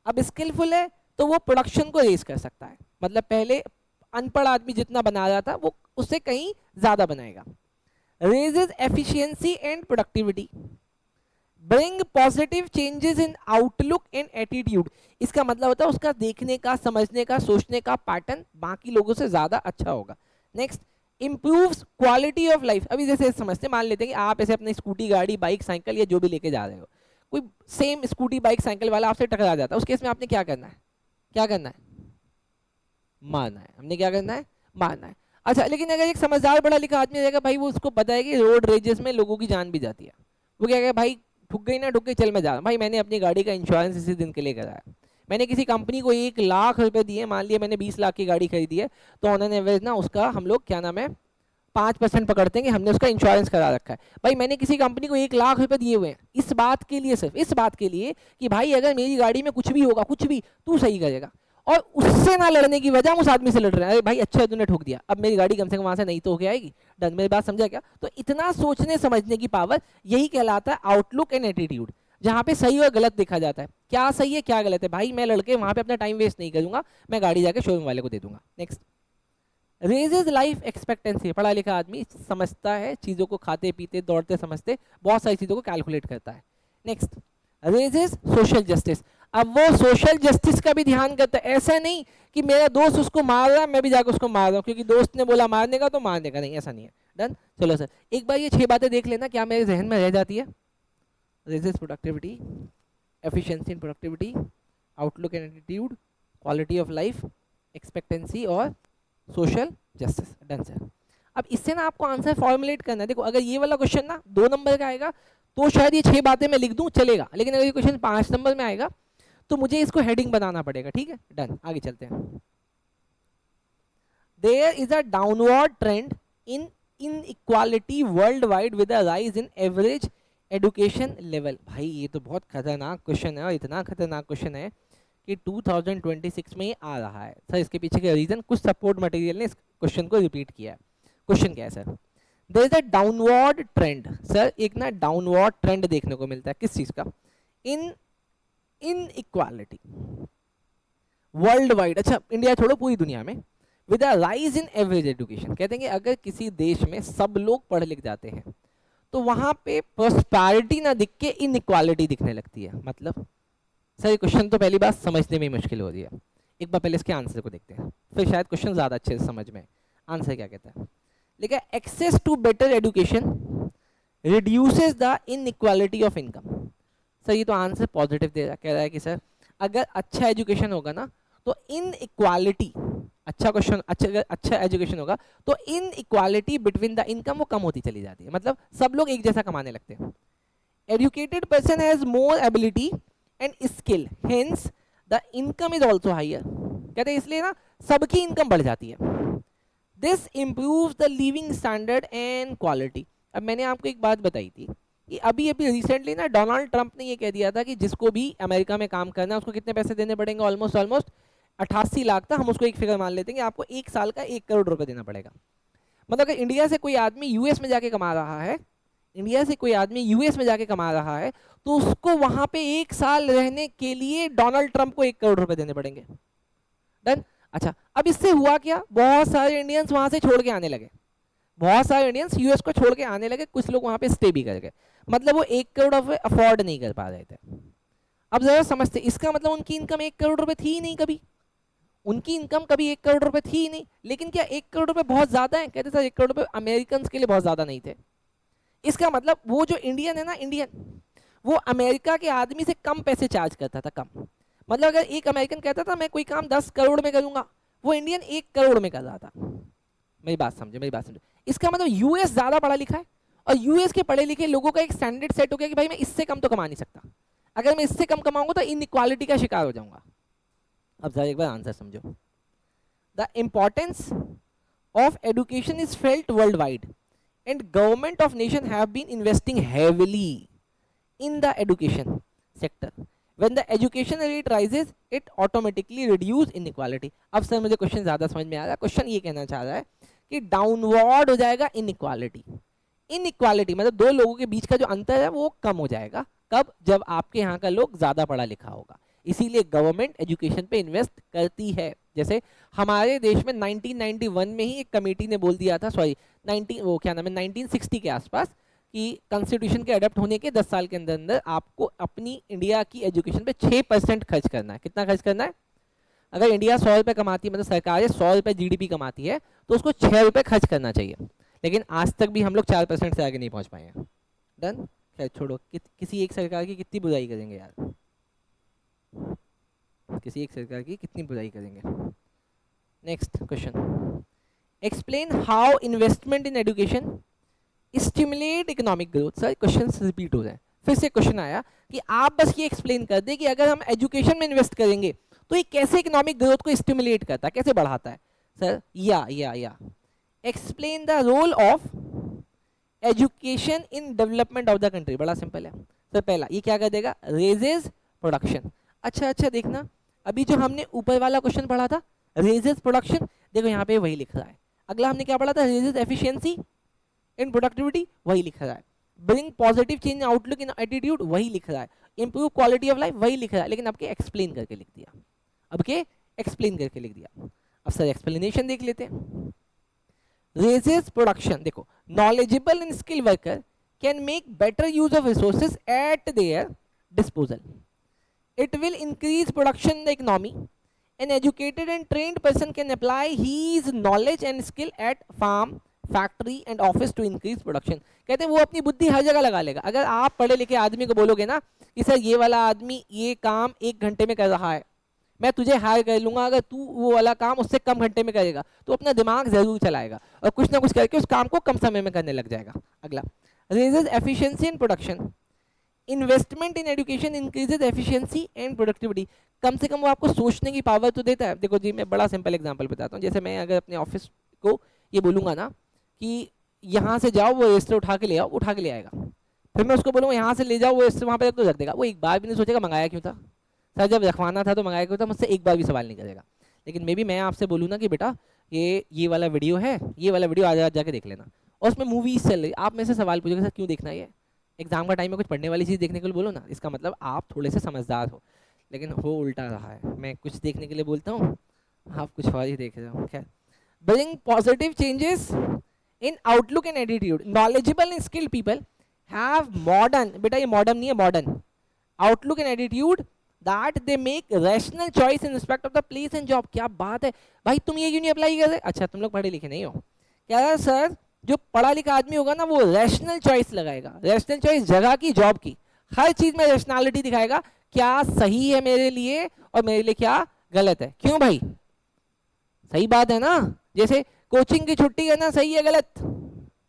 Speaker 1: अब स्किलफुल है तो वो प्रोडक्शन को रेज कर सकता है, मतलब पहले अनपढ़ आदमी जितना बना रहा था वो उससे कहीं ज्यादा बनाएगा। Raises efficiency and productivity, bring positive changes in outlook and attitude. इसका मतलब होता है उसका देखने का, समझने का, सोचने का पैटर्न बाकी लोगों से ज्यादा अच्छा होगा। Next, improves quality of life. अभी जैसे समझते, मान लेते हैं कि आप ऐसे अपनी स्कूटी, गाड़ी, बाइक, साइकिल या जो भी लेके जा रहे हो, कोई सेम स्कूटी, बाइक, साइकिल वाला आपसे टकरा जाता है, उस केस में आपने क्या करना है? क्या करना है? मारना है। हमने क्या करना है? मारना है। अच्छा, लेकिन अगर एक समझदार पढ़ा लिखा आदमी रहेगा भाई, वो उसको पता है कि रोड रेजेस में लोगों की जान भी जाती है, वो क्या कहेगा भाई, ठुक गई ना ठुक गई, चल मैं जा रहा हूँ भाई, मैंने अपनी गाड़ी का इंश्योरेंस इसी दिन के लिए कराया, मैंने किसी कंपनी को 1 लाख रुपए दिए, मान लिया मैंने 20 लाख की गाड़ी खरीदी है, तो ऑन एन एवरेज ना उसका हम लोग क्या नाम है 5% पकड़ते हैं कि हमने उसका इंश्योरेंस करा रखा है। भाई मैंने किसी कंपनी को 1 लाख रुपए दिए हुए हैं इस बात के लिए, सिर्फ इस बात के लिए कि भाई अगर मेरी गाड़ी में कुछ भी होगा, कुछ भी तू सही करेगा, और उससे ना लड़ने की वजह हम उस आदमी से लड़ रहे हैं, अरे भाई अच्छा तूने ठोक दिया, अब मेरी गाड़ी कम से कम वहां से नहीं तो होके आएगी। डन, मेरी बात समझा क्या? तो इतना सोचने समझने की पावर, यही कहलाता है आउटलुक एंड एटीट्यूड, जहां पे सही और गलत देखा जाता है, क्या सही है क्या गलत है। भाई मैं लड़के वहां पे अपना टाइम वेस्ट नहीं करूंगा, मैं गाड़ी जाके शोरूम वाले को दे दूंगा। नेक्स्ट, रेजेज लाइफ एक्सपेक्टेंसी, पढ़ा लिखा आदमी समझता है चीज़ों को, खाते पीते दौड़ते समझते बहुत सारी चीज़ों को कैलकुलेट करता है। नेक्स्ट, रेजेज सोशल जस्टिस, अब वो सोशल जस्टिस का भी ध्यान करता है, ऐसा नहीं कि मेरा दोस्त उसको मार रहा है मैं भी जाकर उसको मार रहा हूँ क्योंकि दोस्त ने बोला मारने का तो मारने का, नहीं ऐसा नहीं है। डन, चलो सर एक बार ये 6 बातें देख लेना, क्या मेरे जहन में रह जाती है? Raises productivity, efficiency and productivity, outlook and attitude, quality of life, expectancy और सोशल जस्टिस। Done sir. अब इससे ना आपको आंसर फॉर्मुलेट करना है। देखो अगर ये वाला क्वेश्चन ना 2 नंबर का आएगा तो शायद ये 6 बातें मैं लिख दूं चलेगा, लेकिन अगर ये क्वेश्चन 5 नंबर में आएगा तो मुझे इसको हेडिंग बनाना पड़ेगा। ठीक है, डन, आगे चलते हैं। There is a downward trend in inequality worldwide with a rise in average education level. भाई ये तो बहुत खतरनाक क्वेश्चन है, और इतना खतरनाक क्वेश्चन है कि 2026 में ही आ रहा है। सर इसके पीछे का रीजन, कुछ सपोर्ट मटेरियल ने इस क्वेश्चन को रिपीट किया है। क्वेश्चन क्या है sir? There is a downward trend, sir एक ना डाउनवर्ड ट्रेंड देखने को मिलता है, किस चीज का? इन इनइक्वालिटी वर्ल्ड वाइड, अच्छा इंडिया छोड़ो पूरी दुनिया में, with a rise in average education. कहते हैं कि अगर किसी देश में सब लोग पढ़ लिख जाते हैं तो वहां पे प्रॉस्पेरिटी ना दिख के इनइक्वालिटी दिखने लगती है। मतलब सर ये क्वेश्चन तो पहली बात समझने में मुश्किल हो रही है, एक बार पहले इसके आंसर को देखते हैं, फिर शायद क्वेश्चन ज़्यादा अच्छे से समझ में। आंसर क्या कहता है? लिखा है access to better education reduces the inequality of income. Sir ये तो आंसर पॉजिटिव दे रहा, कह रहा है कि सर अगर अच्छा एजुकेशन होगा ना तो इन इक्वालिटी, अच्छा क्वेश्चन, अच्छा एजुकेशन होगा तो इन इक्वालिटी बिटवीन द इनकम वो कम होती चली जाती है, मतलब सब लोग एक जैसा कमाने लगते हैं। Educated person has more ability and skill, hence the income is also higher. कहते हैं इसलिए ना सबकी इनकम बढ़ जाती है। This improves the living standard and quality. अब मैंने आपको एक बात बताई थी कि अभी अभी रिसेंटली ना डोनाल्ड ट्रंप ने ये कह दिया था कि जिसको भी अमेरिका में काम करना है उसको कितने पैसे देने पड़ेंगे, ऑलमोस्ट 88 लाख था, हम उसको एक फिगर मान लेते हैं कि आपको 1 साल का 1 करोड़ रुपए देना पड़ेगा। मतलब अगर इंडिया से कोई आदमी यूएस में जाके कमा रहा है, इंडिया से कोई आदमी यूएस में जाके कमा रहा है तो उसको वहां पे 1 साल रहने के लिए डोनाल्ड ट्रंप को 1 करोड़ रुपए देने पड़ेंगे। डन। अच्छा अब इससे हुआ क्या, बहुत सारे इंडियंस वहां से छोड़ के आने लगे, बहुत सारे इंडियंस यूएस को छोड़ के आने लगे, कुछ लोग वहां पे स्टे भी कर गए, मतलब वो 1 करोड़ रुपए अफोर्ड नहीं कर पा रहे थे। अब जरा समझते, इसका मतलब उनकी इनकम 1 करोड़ रुपए थी ही नहीं कभी, उनकी इनकम कभी 1 करोड़ रुपए थी ही नहीं। लेकिन क्या 1 करोड़ रुपए बहुत ज्यादा है? कहते सर 1 करोड़ रुपए अमेरिकन के लिए बहुत ज्यादा नहीं थे। इसका मतलब वो जो इंडियन है ना, इंडियन वो अमेरिका के आदमी से कम पैसे चार्ज करता था, कम। मतलब अगर एक अमेरिकन कहता था मैं कोई काम 10 करोड़ में करूंगा, वो इंडियन 1 करोड़ में कर रहा था। मेरी बात समझे, मेरी बात समझे। इसका मतलब यूएस ज्यादा पढ़ा लिखा है और यूएस के पढ़े लिखे लोगों का एक स्टैंडर्ड सेट हो गया कि भाई मैं इससे कम तो कमा नहीं सकता, अगर मैं इससे कम कमाऊंगा तो इनइक्वालिटी का शिकार हो जाऊंगा। अब जरा एक बार आंसर समझो। The importance of education is felt worldwide and government of nation have been investing heavily in the education sector. When the education rate rises it automatically reduce inequality. अब सर मुझे क्वेश्चन ज्यादा समझ में आ रहा है, क्वेश्चन ये कहना चाह रहा है कि डाउनवर्ड हो जाएगा इनइक्वालिटी। इनइक्वालिटी मतलब दो लोगों के बीच का जो अंतर है वो कम हो जाएगा, कब? जब आपके यहाँ का लोग ज्यादा पढ़ा लिखा होगा। इसीलिए गवर्नमेंट एजुकेशन पे इन्वेस्ट करती है। जैसे हमारे देश में 1991 में ही एक कमेटी ने बोल दिया था, सॉरी 1960 के आसपास, कि कॉन्स्टिट्यूशन के अडॉप्ट होने के 10 साल के अंदर अंदर आपको अपनी इंडिया की एजुकेशन पे 6% खर्च करना है। कितना खर्च करना है? अगर इंडिया 100 रुपये कमाती है, मतलब सरकार 100 रुपये जीडीपी कमाती है, तो उसको 6 रुपये खर्च करना चाहिए। लेकिन आज तक भी हम लोग 4% से आगे नहीं पहुंच पाए हैं। डन, खैर छोड़ो, किसी एक सरकार की कितनी बुराई करेंगे यार, किसी एक सरकार की कितनी बुराई करेंगे। Next question, explain how investment in education stimulate economic growth. Sir question repeat हो रहे हैं, फिर से क्वेश्चन आया कि आप बस ये एक्सप्लेन कर दें कि अगर हम एजुकेशन में इन्वेस्ट करेंगे तो ये कैसे इकोनॉमिक ग्रोथ को स्टिमुलेट करता है, कैसे बढ़ाता है। सर या explain the role of education in development of the country. बड़ा सिंपल है सर। पहला ये क्या कर देगा, रेजेस प्रोडक्शन। अच्छा देखना, अभी जो हमने ऊपर वाला क्वेश्चन पढ़ा था रेजेस प्रोडक्शन, देखो यहाँ पे वही लिख रहा है। अगला हमने क्या पढ़ा था, रेजेस एफिशिएंसी इन प्रोडक्टिविटी, वही लिख रहा है। ब्रिंग पॉजिटिव चेंज आउटलुक इन एटीट्यूड, वही लिख रहा है। इंप्रूव क्वालिटी ऑफ लाइफ, वही लिख रहा है, लेकिन अब के एक्सप्लेन करके लिख दिया, अब के एक्सप्लेन करके लिख दिया। अब सर एक्सप्लेनेशन देख लेते हैं। रेजेस प्रोडक्शन, देखो knowledgeable and skilled worker can make better use of resources at their disposal. It will increase production in the economy. An educated and trained person can apply his knowledge and skill at farm, factory and office to increase production. कहते हैं वो अपनी बुद्धि हर जगह लगा लेगा। अगर आप पढ़े लिखे आदमी को बोलोगे ना कि सर ये वाला आदमी ये काम 1 घंटे में कर रहा है, मैं तुझे हायर कर लूंगा, अगर तू वो वाला काम उससे कम घंटे में करेगा तो अपना दिमाग जरूर चलाएगा और कुछ ना कुछ करके उस काम को कम समय में करने लग जाएगा। अगला, raises efficiency and production. Investment in education increases efficiency and productivity. कम से कम वो आपको सोचने की पावर तो देता है। देखो जी मैं बड़ा सिंपल एग्जांपल बताता हूँ। जैसे मैं अगर अपने ऑफिस को ये बोलूँगा ना कि यहाँ से जाओ वो रजिस्टर उठा के ले आओ, उठा के ले आएगा। फिर मैं उसको बोलूँगा यहाँ से ले जाओ वो रजिस्टर वहाँ पर तो रख देगा। वो एक बार भी नहीं सोचेगा मंगाया क्यों था सर, जब रखवाना था तो मंगाया क्यों था, मुझसे एक बार भी सवाल नहीं करेगा। लेकिन मे बी मैं आपसे बोलूँ ना कि बेटा ये वाला वीडियो है, ये वाला वीडियो आज जाके देख लेना, और उसमें मूवीज चल रही, आप मेरे से सवाल पूछोगे सर क्यों देखना है ये, एग्जाम का टाइम में कुछ पढ़ने वाली चीज़ देखने के लिए बोलो ना, इसका मतलब आप थोड़े से समझदार हो। लेकिन हो उल्टा रहा है, मैं कुछ देखने के लिए बोलता हूँ, आप कुछ और ही देख रहे हो। खैर, bring positive changes in outlook and attitude. Knowledgeable and skilled people have modern, बेटा ये मॉडर्न नहीं है, modern outlook and attitude that they make rational choice in respect of the place and job। क्या बात है भाई, तुम ये क्यों नहीं अप्लाई कर रहे? अच्छा तुम लोग पढ़े लिखे नहीं हो। क्या है सर, जो पढ़ा लिखा आदमी होगा ना वो रैशनल चॉइस लगाएगा। रैशनल चॉइस जगह की, जॉब की, हर चीज में रैशनैलिटी दिखाएगा, क्या सही है मेरे लिए और मेरे लिए क्या गलत है। क्यों भाई, सही बात है ना। जैसे कोचिंग की छुट्टी करना सही है गलत,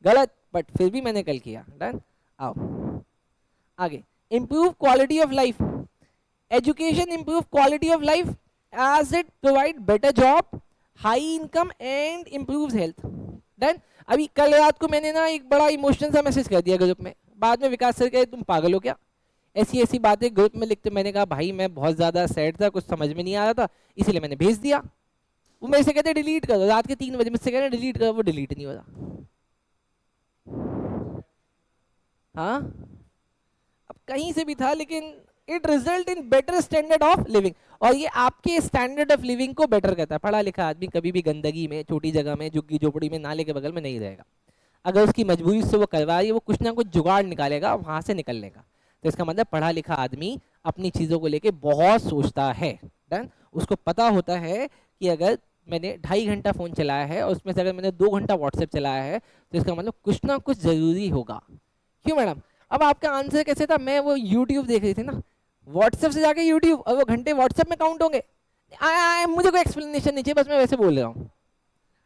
Speaker 1: गलत, बट फिर भी मैंने कल किया। डन, आओ आगे। Improve quality of life. Education improve quality of life as it provide better job, high income and improves health. Then अभी कल रात को मैंने ना एक बड़ा इमोशनल सा मैसेज कर दिया ग्रुप में। बाद में विकास सर कहे तुम पागल हो क्या, ऐसी बातें ग्रुप में लिखते। मैंने कहा भाई मैं बहुत ज़्यादा सैड था, कुछ समझ में नहीं आ रहा था, इसीलिए मैंने भेज दिया। वो मेरे से कहते डिलीट करो, रात के 3 बजे मुझसे कह रहे डिलीट करो, वो डिलीट नहीं हो रहा। हाँ अब कहीं से भी था, लेकिन it result in better standard of living, और ये आपके स्टैंडर्ड ऑफ लिविंग को बेटर करता है। पढ़ा लिखा आदमी कभी भी गंदगी में, छोटी जगह में, झुग्गी झोपड़ी में, नाले के बगल में नहीं रहेगा। अगर उसकी मजबूरी से वो करवा रही है, वो कुछ ना कुछ जुगाड़ निकालेगा वहां से निकलने का। तो इसका मतलब पढ़ा लिखा आदमी अपनी चीजों को लेके बहुत सोचता है। डन, उसको पता होता है कि अगर मैंने 2.5 घंटा फोन चलाया है और उसमें से अगर मैंने 2 घंटा व्हाट्सएप चलाया है तो इसका मतलब कुछ ना कुछ जरूरी होगा। क्यों मैडम? अब आपका आंसर कैसे था, मैं वो यूट्यूब देख रही थी ना, व्हाट्सएप से जाके यूट्यूब, और वो घंटे व्हाट्सएप में काउंट होंगे। मुझे कोई एक्सप्लेनेशन नहीं चाहिए, बस मैं वैसे बोल रहा हूँ।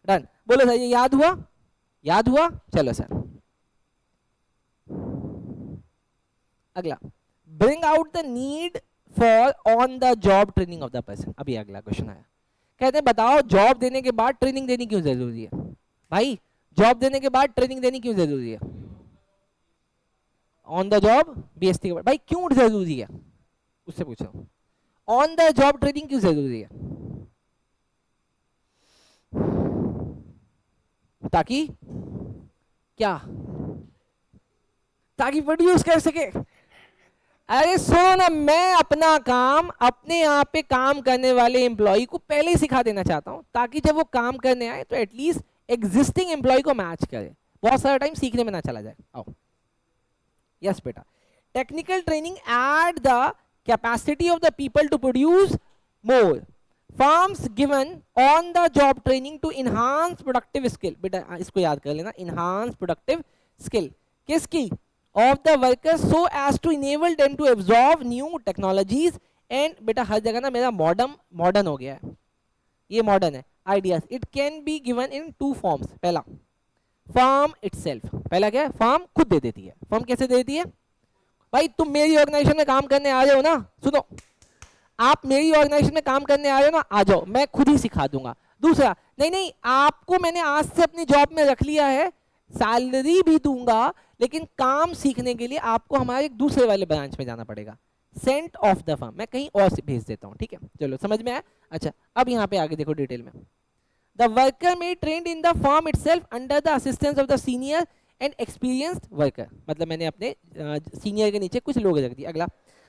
Speaker 1: डन, बोलो सर ये याद हुआ? याद हुआ? चलो सर अगला, bring out the need for on the job training of the person. अभी अगला क्वेश्चन आया, कहते हैं बताओ जॉब देने के बाद ट्रेनिंग देनी क्यों जरूरी है? भाई जॉब देने के बाद ट्रेनिंग देनी क्यों जरूरी है? ऑन द जॉब बीएसटी के बाद, भाई क्यों जरूरी है उससे पूछो। ऑन द जॉब ट्रेनिंग क्यों जरूरी है? ताकि क्या? ताकि प्रोड्यूस कर सके। अरे सुनो ना, मैं अपना काम अपने यहाँ पे काम करने वाले एम्प्लॉय को पहले ही सिखा देना चाहता हूँ, ताकि जब वो काम करने आए तो एटलीस्ट एग्जिस्टिंग एम्प्लॉय को मैच करे, बहुत सारा टाइम सीखने में ना चला जाए। आओ यस बेटा, technical training at the capacity of the people to produce more. Firms given on the job training to enhance productive skill, बेटा इसको याद कर लेना, enhance productive skill किसकी? of the workers so as to enable them to absorb new technologies and बेटा हर जगह ना मेरा मॉडर्न हो गया है, ये मॉडर्न है, ideas, it can be given in two forms. पहला फर्म इटसेल्फ, पहला क्या है, फर्म खुद दे देती है. फर्म कैसे दे देती है? भाई तुम मेरी ऑर्गेनाइजेशन में काम करने आ रहे हो ना, सुनो, आप मेरी ऑर्गेनाइजेशन में काम करने आ रहे हो ना, आ जाओ, मैं खुद ही सिखा दूंगा. दूसरा, नहीं नहीं आपको मैंने आज से अपनी जॉब में रख लिया है, सैलरी भी दूंगा, लेकिन काम सीखने के लिए आपको हमारे एक दूसरे वाले ब्रांच में जाना पड़ेगा. सेंट ऑफ द फर्म, मैं कहीं और से भेज देता हूँ. ठीक है, चलो समझ में आया. अच्छा, अब यहाँ पे आगे देखो डिटेल में. The worker may trend in the firm itself under the assistance of the senior and experienced worker. मतलब मैंने अपने सीनियर के नीचे कुछ लोग रख दिए. अगला,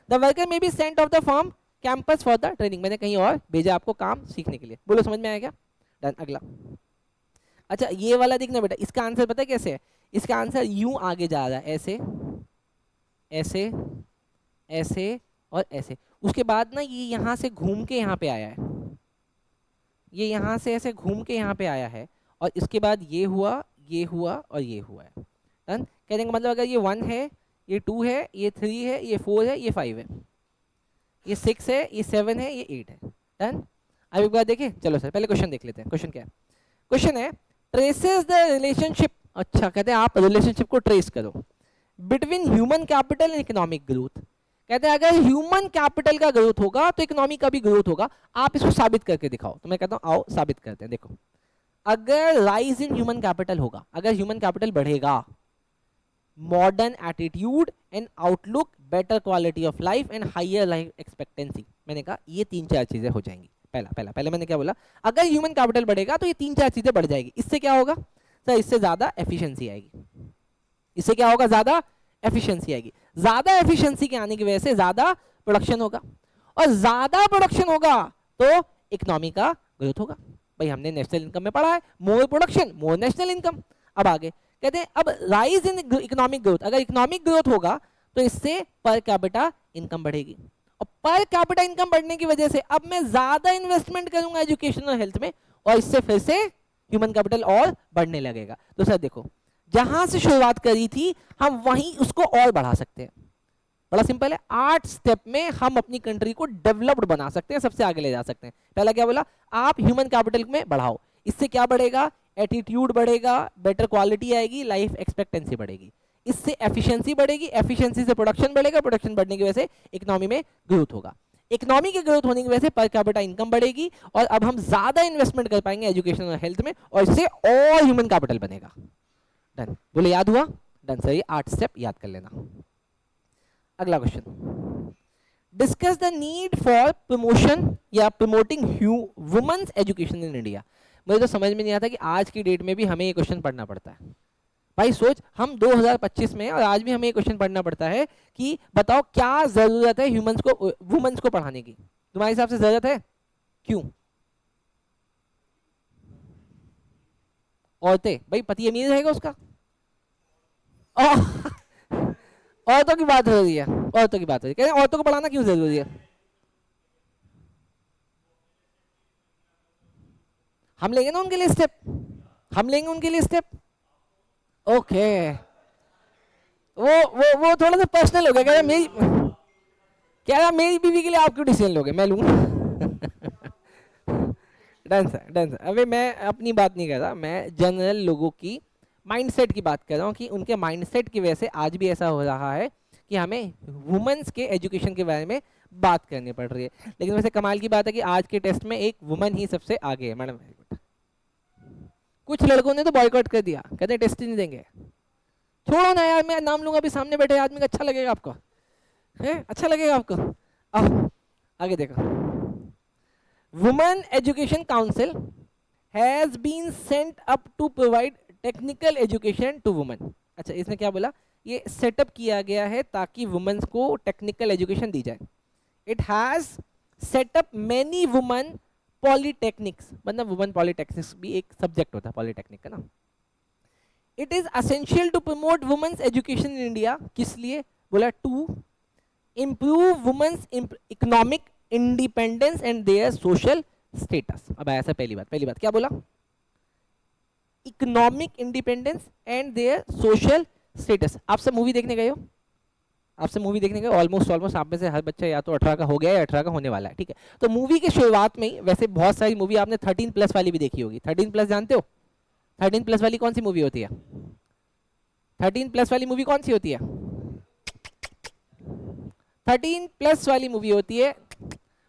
Speaker 1: the worker may be sent of the firm campus for the training, मैंने कहीं और भेजा आपको काम सीखने के लिए. बोलो समझ में आया क्या? डन. अगला, अच्छा ये वाला देखना बेटा, इसका आंसर पता है कैसे है? इसका आंसर यूं आगे जा रहा है, ऐसे ऐसे ऐसे और ऐसे. उसके बाद ना ये यहाँ से घूम के यहाँ पे आया है, ये यहाँ से ऐसे घूम के यहाँ पे आया है, और इसके बाद ये हुआ और ये हुआ है. डन. कहने का मतलब अगर ये 1 है, ये 2 है, ये 3 है, ये 4 है, ये 5 है, ये 6 है, ये 7 है, ये 8 है. डन. अब एक बार देखें. चलो सर पहले क्वेश्चन देख लेते हैं. क्वेश्चन क्या है? क्वेश्चन है ट्रेसेस द रिलेशनशिप. अच्छा, कहते हैं आप रिलेशनशिप को ट्रेस करो between human capital and economic growth. कहते हैं अगर ह्यूमन कैपिटल का ग्रोथ होगा तो इकोनॉमी का भी ग्रोथ होगा. आप इसको साबित करके दिखाओ. तो मैं कहता हूँ आओ साबित करते हैं. देखो, अगर राइज इन ह्यूमन कैपिटल होगा, अगर ह्यूमन कैपिटल बढ़ेगा, modern attitude and outlook, better quality of life and higher life expectancy. मैंने कहा ये 3-4 चीजें हो जाएंगी. पहले मैंने क्या बोला? अगर ह्यूमन कैपिटल बढ़ेगा तो ये 3-4 चीजें बढ़ जाएगी. इससे क्या होगा सर? इससे ज्यादा एफिशिएंसी आएगी. इससे क्या होगा? ज्यादा एफिशिएंसी आएगी. ज्यादा एफिशिएंसी के आने की वजह से ज्यादा प्रोडक्शन होगा, और ज्यादा प्रोडक्शन होगा तो इकोनॉमी का ग्रोथ होगा. भाई हमने नेशनल इनकम में पढ़ा है, मोर प्रोडक्शन मोर नेशनल इनकम. अब आगे कहते हैं अब राइज इन इकोनॉमिक ग्रोथ, अगर इकोनॉमिक ग्रोथ होगा तो इससे पर कैपिटा इनकम बढ़ेगी, और पर कैपिटा इनकम बढ़ने की वजह से अब मैं ज्यादा इन्वेस्टमेंट करूंगा एजुकेशन और हेल्थ में, और इससे फिर से ह्यूमन कैपिटल और बढ़ने लगेगा. तो सर देखो, जहां से शुरुआत करी थी हम वहीं उसको और बढ़ा सकते हैं. बड़ा सिंपल है. 8 स्टेप में हम अपनी कंट्री को डेवलप्ड बना सकते हैं, सबसे आगे ले जा सकते हैं. पहला क्या बोला? आप ह्यूमन कैपिटल में बढ़ाओ. इससे क्या बढ़ेगा? एटीट्यूड बढ़ेगा, बेटर क्वालिटी आएगी, लाइफ एक्सपेक्टेंसी बढ़ेगी, इससे एफिशिएंसी बढ़ेगी, एफिशिएंसी से प्रोडक्शन बढ़ेगा, प्रोडक्शन बढ़ने की वजह से इकोनॉमी में ग्रोथ होगा, इकोनॉमी की ग्रोथ होने की वजह से पर कैपिटा इनकम बढ़ेगी, और अब हम ज्यादा इन्वेस्टमेंट कर पाएंगे एजुकेशन और हेल्थ में, और इससे और ह्यूमन कैपिटल बनेगा. डन. बोले याद हुआ? डन सर, ये 8 स्टेप याद कर लेना. अगला question, discuss the need for promotion या promoting women's education in India. मुझे तो समझ में नहीं आता कि आज की डेट में भी हमें ये क्वेश्चन पढ़ना पड़ता है. भाई सोच, हम 2025 में और आज भी हमें ये क्वेश्चन पढ़ना पड़ता है कि बताओ क्या जरूरत है ह्यूमंस को, वुमेन्स को पढ़ाने की? तुम्हारे हिसाब से जरूरत है? क्यों? औरतें, भाई पति अमीर रहेगा उसका. औरतों की बात हो रही है, औरतों की बात हो रही है. कहते हैं औरतों को पढ़ाना क्यों जरूरी है? हम लेंगे ना उनके लिए स्टेप, हम लेंगे उनके लिए स्टेप. ओके, वो थोड़ा सा पर्सनल हो गया. कह रहा मेरी, कह रहा मेरी बीवी के लिए आप क्यों डिसीजन लोगे, मैं लूंगा. Done sir, done sir. अबे मैं अपनी बात नहीं कर रहा, मैं जनरल लोगों की माइंडसेट की बात कर रहा हूँ कि उनके माइंडसेट की वजह से आज भी ऐसा हो रहा है कि हमें वुमेन्स के एजुकेशन के बारे में बात करनी पड़ रही है. लेकिन वैसे कमाल की बात है कि आज के टेस्ट में एक वुमन ही सबसे आगे है. Madam very good. कुछ लड़कों ने तो बॉयकॉट कर दिया, कहते हैं टेस्ट ही नहीं देंगे. छोड़ो ना यार, मैं नाम लूंगा, अभी सामने बैठे आदमी का अच्छा लगेगा आपको, है अच्छा लगेगा आपको. आओ आगे देखो. Women education council has been sent up to provide technical education to women. अच्छा, इसने क्या बोला? ये सेटअप किया गया है ताकि वुमेन्स को टेक्निकल एजुकेशन दी जाए. It has setup many women polytechnics, मतलब वुमेन पॉलीटेक्निक्स भी एक सब्जेक्ट होता है पॉलीटेक्निक का ना. It is essential to promote women's education in India. किस लिए बोला? To improve women's economic independence and their social status. अब आया पहली बात क्या बोला? Economic independence and their social status. आप सब मूवी देखने गए हो? आपसे मूवी देखने के ऑलमोस्ट ऑलमोस्ट आप में से हर बच्चा या तो 18 का हो गया या 18 का होने वाला है, ठीक है। तो मूवी के शुरुआत में ही वैसे बहुत सारी मूवी आपने 13+ वाली भी देखी होगी। 13+ जानते हो? 13+ वाली कौन सी मूवी होती है? 13+ वाली मूवी कौन सी होती है? 13+ वाली मूवी होती है,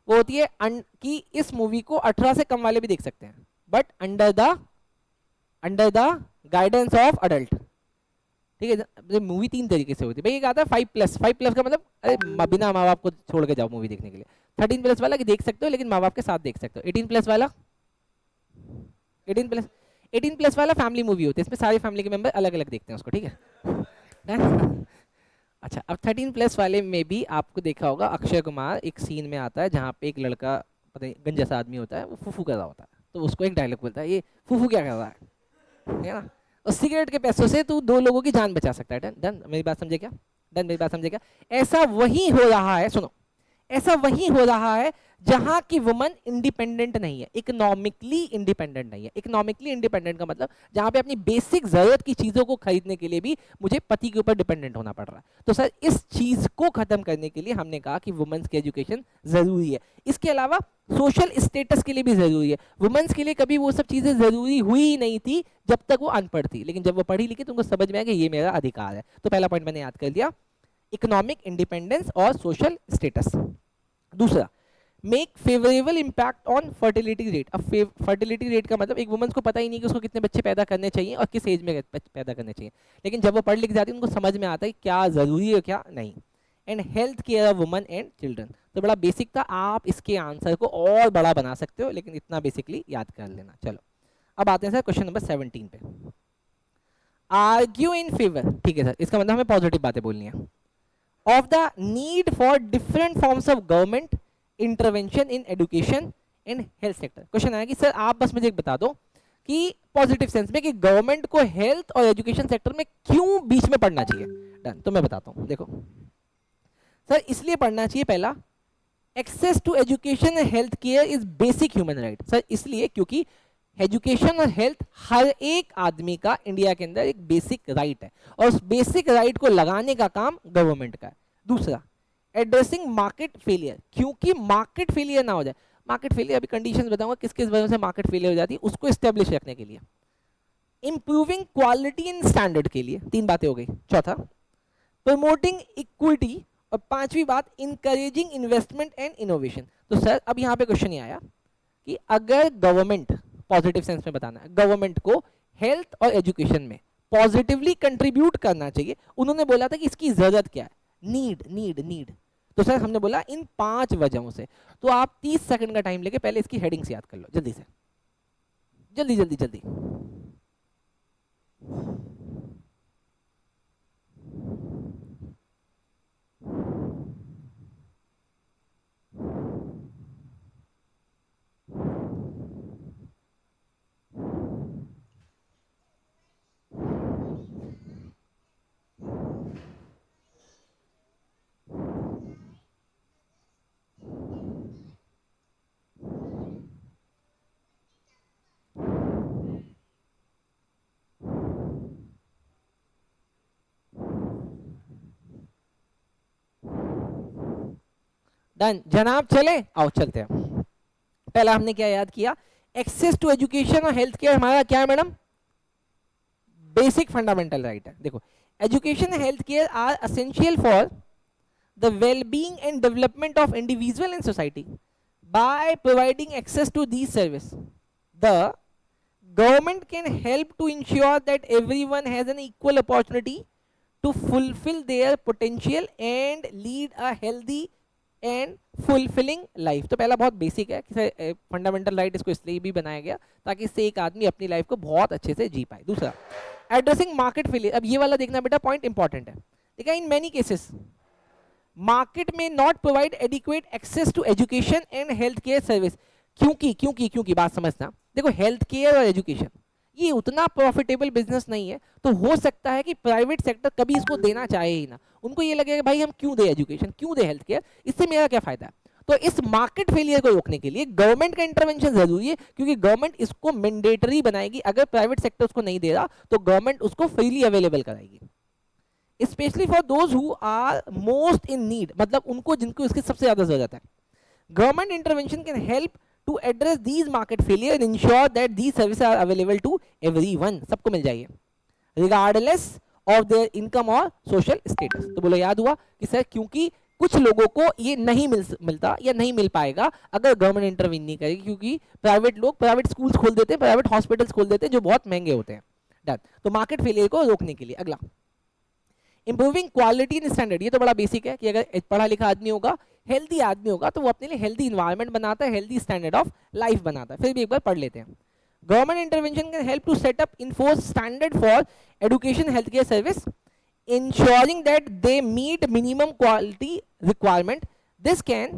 Speaker 1: वो होती है कि इस मूवी को 18 से कम वाले भी देख सकते हैं, but under the guidance of adult, ठीक है। मूवी 3 तरीके से होती है भाई। एक आता है 5+। 5+ का मतलब अरे बिना माँ बाप को छोड़ के जाओ मूवी देखने के लिए। 13+ वाला कि देख सकते हो लेकिन माँ बाप के साथ देख सकते हो। 18+ वाला, 18+ वाला फैमिली मूवी होती है, इसमें सारे फैमिली के मेंबर अलग अलग देखते हैं उसको, ठीक है। अच्छा, अब 13+ वाले में भी आपको देखा होगा अक्षय कुमार एक सीन में आता है जहाँ पे एक लड़का पता नहीं गंजा सा आदमी होता है, वो फूफू कर रहा होता है, तो उसको एक डायलॉग बोलता है, ये फूफू क्या कर रहा है ना। और सिगरेट के पैसों से तू 2 लोगों की जान बचा सकता है। डन डन, मेरी बात समझे क्या? डन, मेरी बात समझे क्या? ऐसा वही हो रहा है, सुनो, ऐसा वही हो रहा है जहां की वुमन इंडिपेंडेंट नहीं है, इकोनॉमिकली इंडिपेंडेंट नहीं है। इकोनॉमिकली इंडिपेंडेंट का मतलब जहां पे अपनी बेसिक जरूरत की चीजों को खरीदने के लिए भी मुझे पति के ऊपर डिपेंडेंट होना पड़ रहा है। तो सर इस चीज को खत्म करने के लिए हमने कहा कि वुमेन्स की एजुकेशन जरूरी है। इसके अलावा सोशल स्टेटस के लिए भी जरूरी है। वुमेन्स के लिए कभी वो सब चीजें जरूरी हुई ही नहीं थी जब तक वो अनपढ़ थी, लेकिन जब वो पढ़ी लिखी तो उनको समझ में आया कि ये मेरा अधिकार है। तो पहला पॉइंट मैंने याद कर लिया, इकोनॉमिक इंडिपेंडेंस और सोशल स्टेटस। दूसरा, make favourable impact on fertility rate. अब फर्टिलिटी रेट का मतलब एक वुमन को पता ही नहीं कि उसको कितने बच्चे पैदा करने चाहिए और किस एज में पैदा करने चाहिए, लेकिन जब वो पढ़ लिख जाती है उनको समझ में आता है क्या जरूरी है क्या नहीं। And health care of woman and children, तो बड़ा बेसिक था, आप इसके आंसर को और बड़ा बना सकते हो, लेकिन इतना बेसिकली याद कर लेना। चलो अब आते हैं सर क्वेश्चन नंबर 17 पे। आर्ग्यू इन फेवर, ठीक है सर, इसका मतलब हमें पॉजिटिव बातें बोलनी है, of the need for different forms of government intervention in education and health sector। Question आया कि सर आप बस मुझे एक बता दो कि पॉजिटिव सेंस में कि गवर्नमेंट को हेल्थ और एजुकेशन सेक्टर में क्यों बीच में पढ़ना चाहिए। डन, तो मैं बताता हूं, देखो सर इसलिए पढ़ना चाहिए, पहला, access to education and health care is basic human right. Sir इसलिए क्योंकि एजुकेशन और हेल्थ हर एक आदमी का इंडिया के अंदर एक बेसिक राइट है, और उस बेसिक राइट को लगाने का काम गवर्नमेंट का है। दूसरा, एड्रेसिंग मार्केट फेलियर, क्योंकि मार्केट फेलियर ना हो जाए। मार्केट फेलियर अभी कंडीशंस बताऊंगा किस किस वजह से मार्केट फेलियर हो जाती है, उसको एस्टेब्लिश रखने के लिए। इंप्रूविंग क्वालिटी एंड स्टैंडर्ड के लिए, 3 बातें हो गई। चौथा, प्रमोटिंग इक्विटी, और 5वीं बात, इंकरेजिंग इन्वेस्टमेंट एंड इनोवेशन। तो सर अब यहाँ पे क्वेश्चन ये आया कि अगर गवर्नमेंट, पॉजिटिव सेंस में बताना है, गवर्नमेंट को हेल्थ और एजुकेशन में पॉजिटिवली कंट्रीब्यूट करना चाहिए, उन्होंने बोला था कि इसकी जरूरत क्या है, नीड नीड नीड। तो सर हमने बोला इन 5 वजहों से। तो आप 30 सेकंड का टाइम लेके पहले इसकी हेडिंग्स याद कर लो जल्दी से, जल्दी जल्दी जल्दी। डन जनाब, चले आओ चलते हैं। पहला हमने क्या याद किया, एक्सेस टू एजुकेशन और हेल्थ केयर हमारा क्या है मैडम, बेसिक फंडामेंटल राइट है। देखो, education and health care are essential for the wellbeing and development of individual and society. By providing access to these service, the government can help to ensure that everyone has an equal opportunity to fulfill their potential and lead a healthy and fulfilling life। तो पहला बहुत बेसिक है कि फंडामेंटल राइट इसको इसलिए भी बनाया गया ताकि इससे एक आदमी अपनी लाइफ को बहुत अच्छे से जी पाए। दूसरा, एड्रेसिंग मार्केट फेलियर। अब ये वाला देखना बेटा, पॉइंट इंपॉर्टेंट है। देखा, इन मेनी केसेस मार्केट में not provide adequate access to education and health care service. क्योंकि बात समझना, देखो हेल्थ केयर और एजुकेशन ये उतना प्रॉफिटेबल बिजनेस नहीं है, तो हो सकता है कि प्राइवेट सेक्टर कभी इसको देना चाहे ही ना। उनको ये लगेगा भाई हम क्यों दे एजुकेशन, क्यों दे हेल्थ केयर, इससे मेरा क्या फायदा है। तो इस मार्केट फेलियर को रोकने के लिए गवर्नमेंट का इंटरवेंशन जरूरी है, क्योंकि गवर्नमेंट इसको मैंडेटरी बनाएगी। अगर प्राइवेट सेक्टर उसको नहीं दे रहा तो गवर्नमेंट उसको फ्रीली अवेलेबल कराएगी। Specially for those who are most in need, मतलब उनको जिनको इसकी सबसे ज्यादा जरूरत है. Government intervention can help to address these market failure and ensure that these service are available to everyone, सबको मिल जाएगी रिगार्डलेस ऑफ देयर इनकम और सोशल स्टेटस. तो बोलो याद हुआ कि सर क्योंकि कुछ लोगों को ये नहीं मिलता या नहीं मिल पाएगा अगर गवर्नमेंट इंटरवीन नहीं करेगी, क्योंकि प्राइवेट लोग प्राइवेट स्कूल्स खोल देते हैं, प्राइवेट हॉस्पिटल्स खोल देते हैं जो बहुत महंगे होते हैं. डन. तो मार्केट फेलियर को रोकने के लिए. अगला, इंप्रूविंग क्वालिटी एंड स्टैंडर्ड. ये तो बड़ा बेसिक है कि अगर पढ़ा लिखा आदमी होगा, हेल्दी आदमी होगा, तो वो अपने लिए हेल्दी इन्वायरमेंट बनाता है, हेल्दी स्टैंडर्ड ऑफ लाइफ बनाता है. फिर भी एक बार पढ़ लेते हैं. Government intervention can help to set up enforce standard for education health care service, ensuring that they meet minimum quality requirement. This can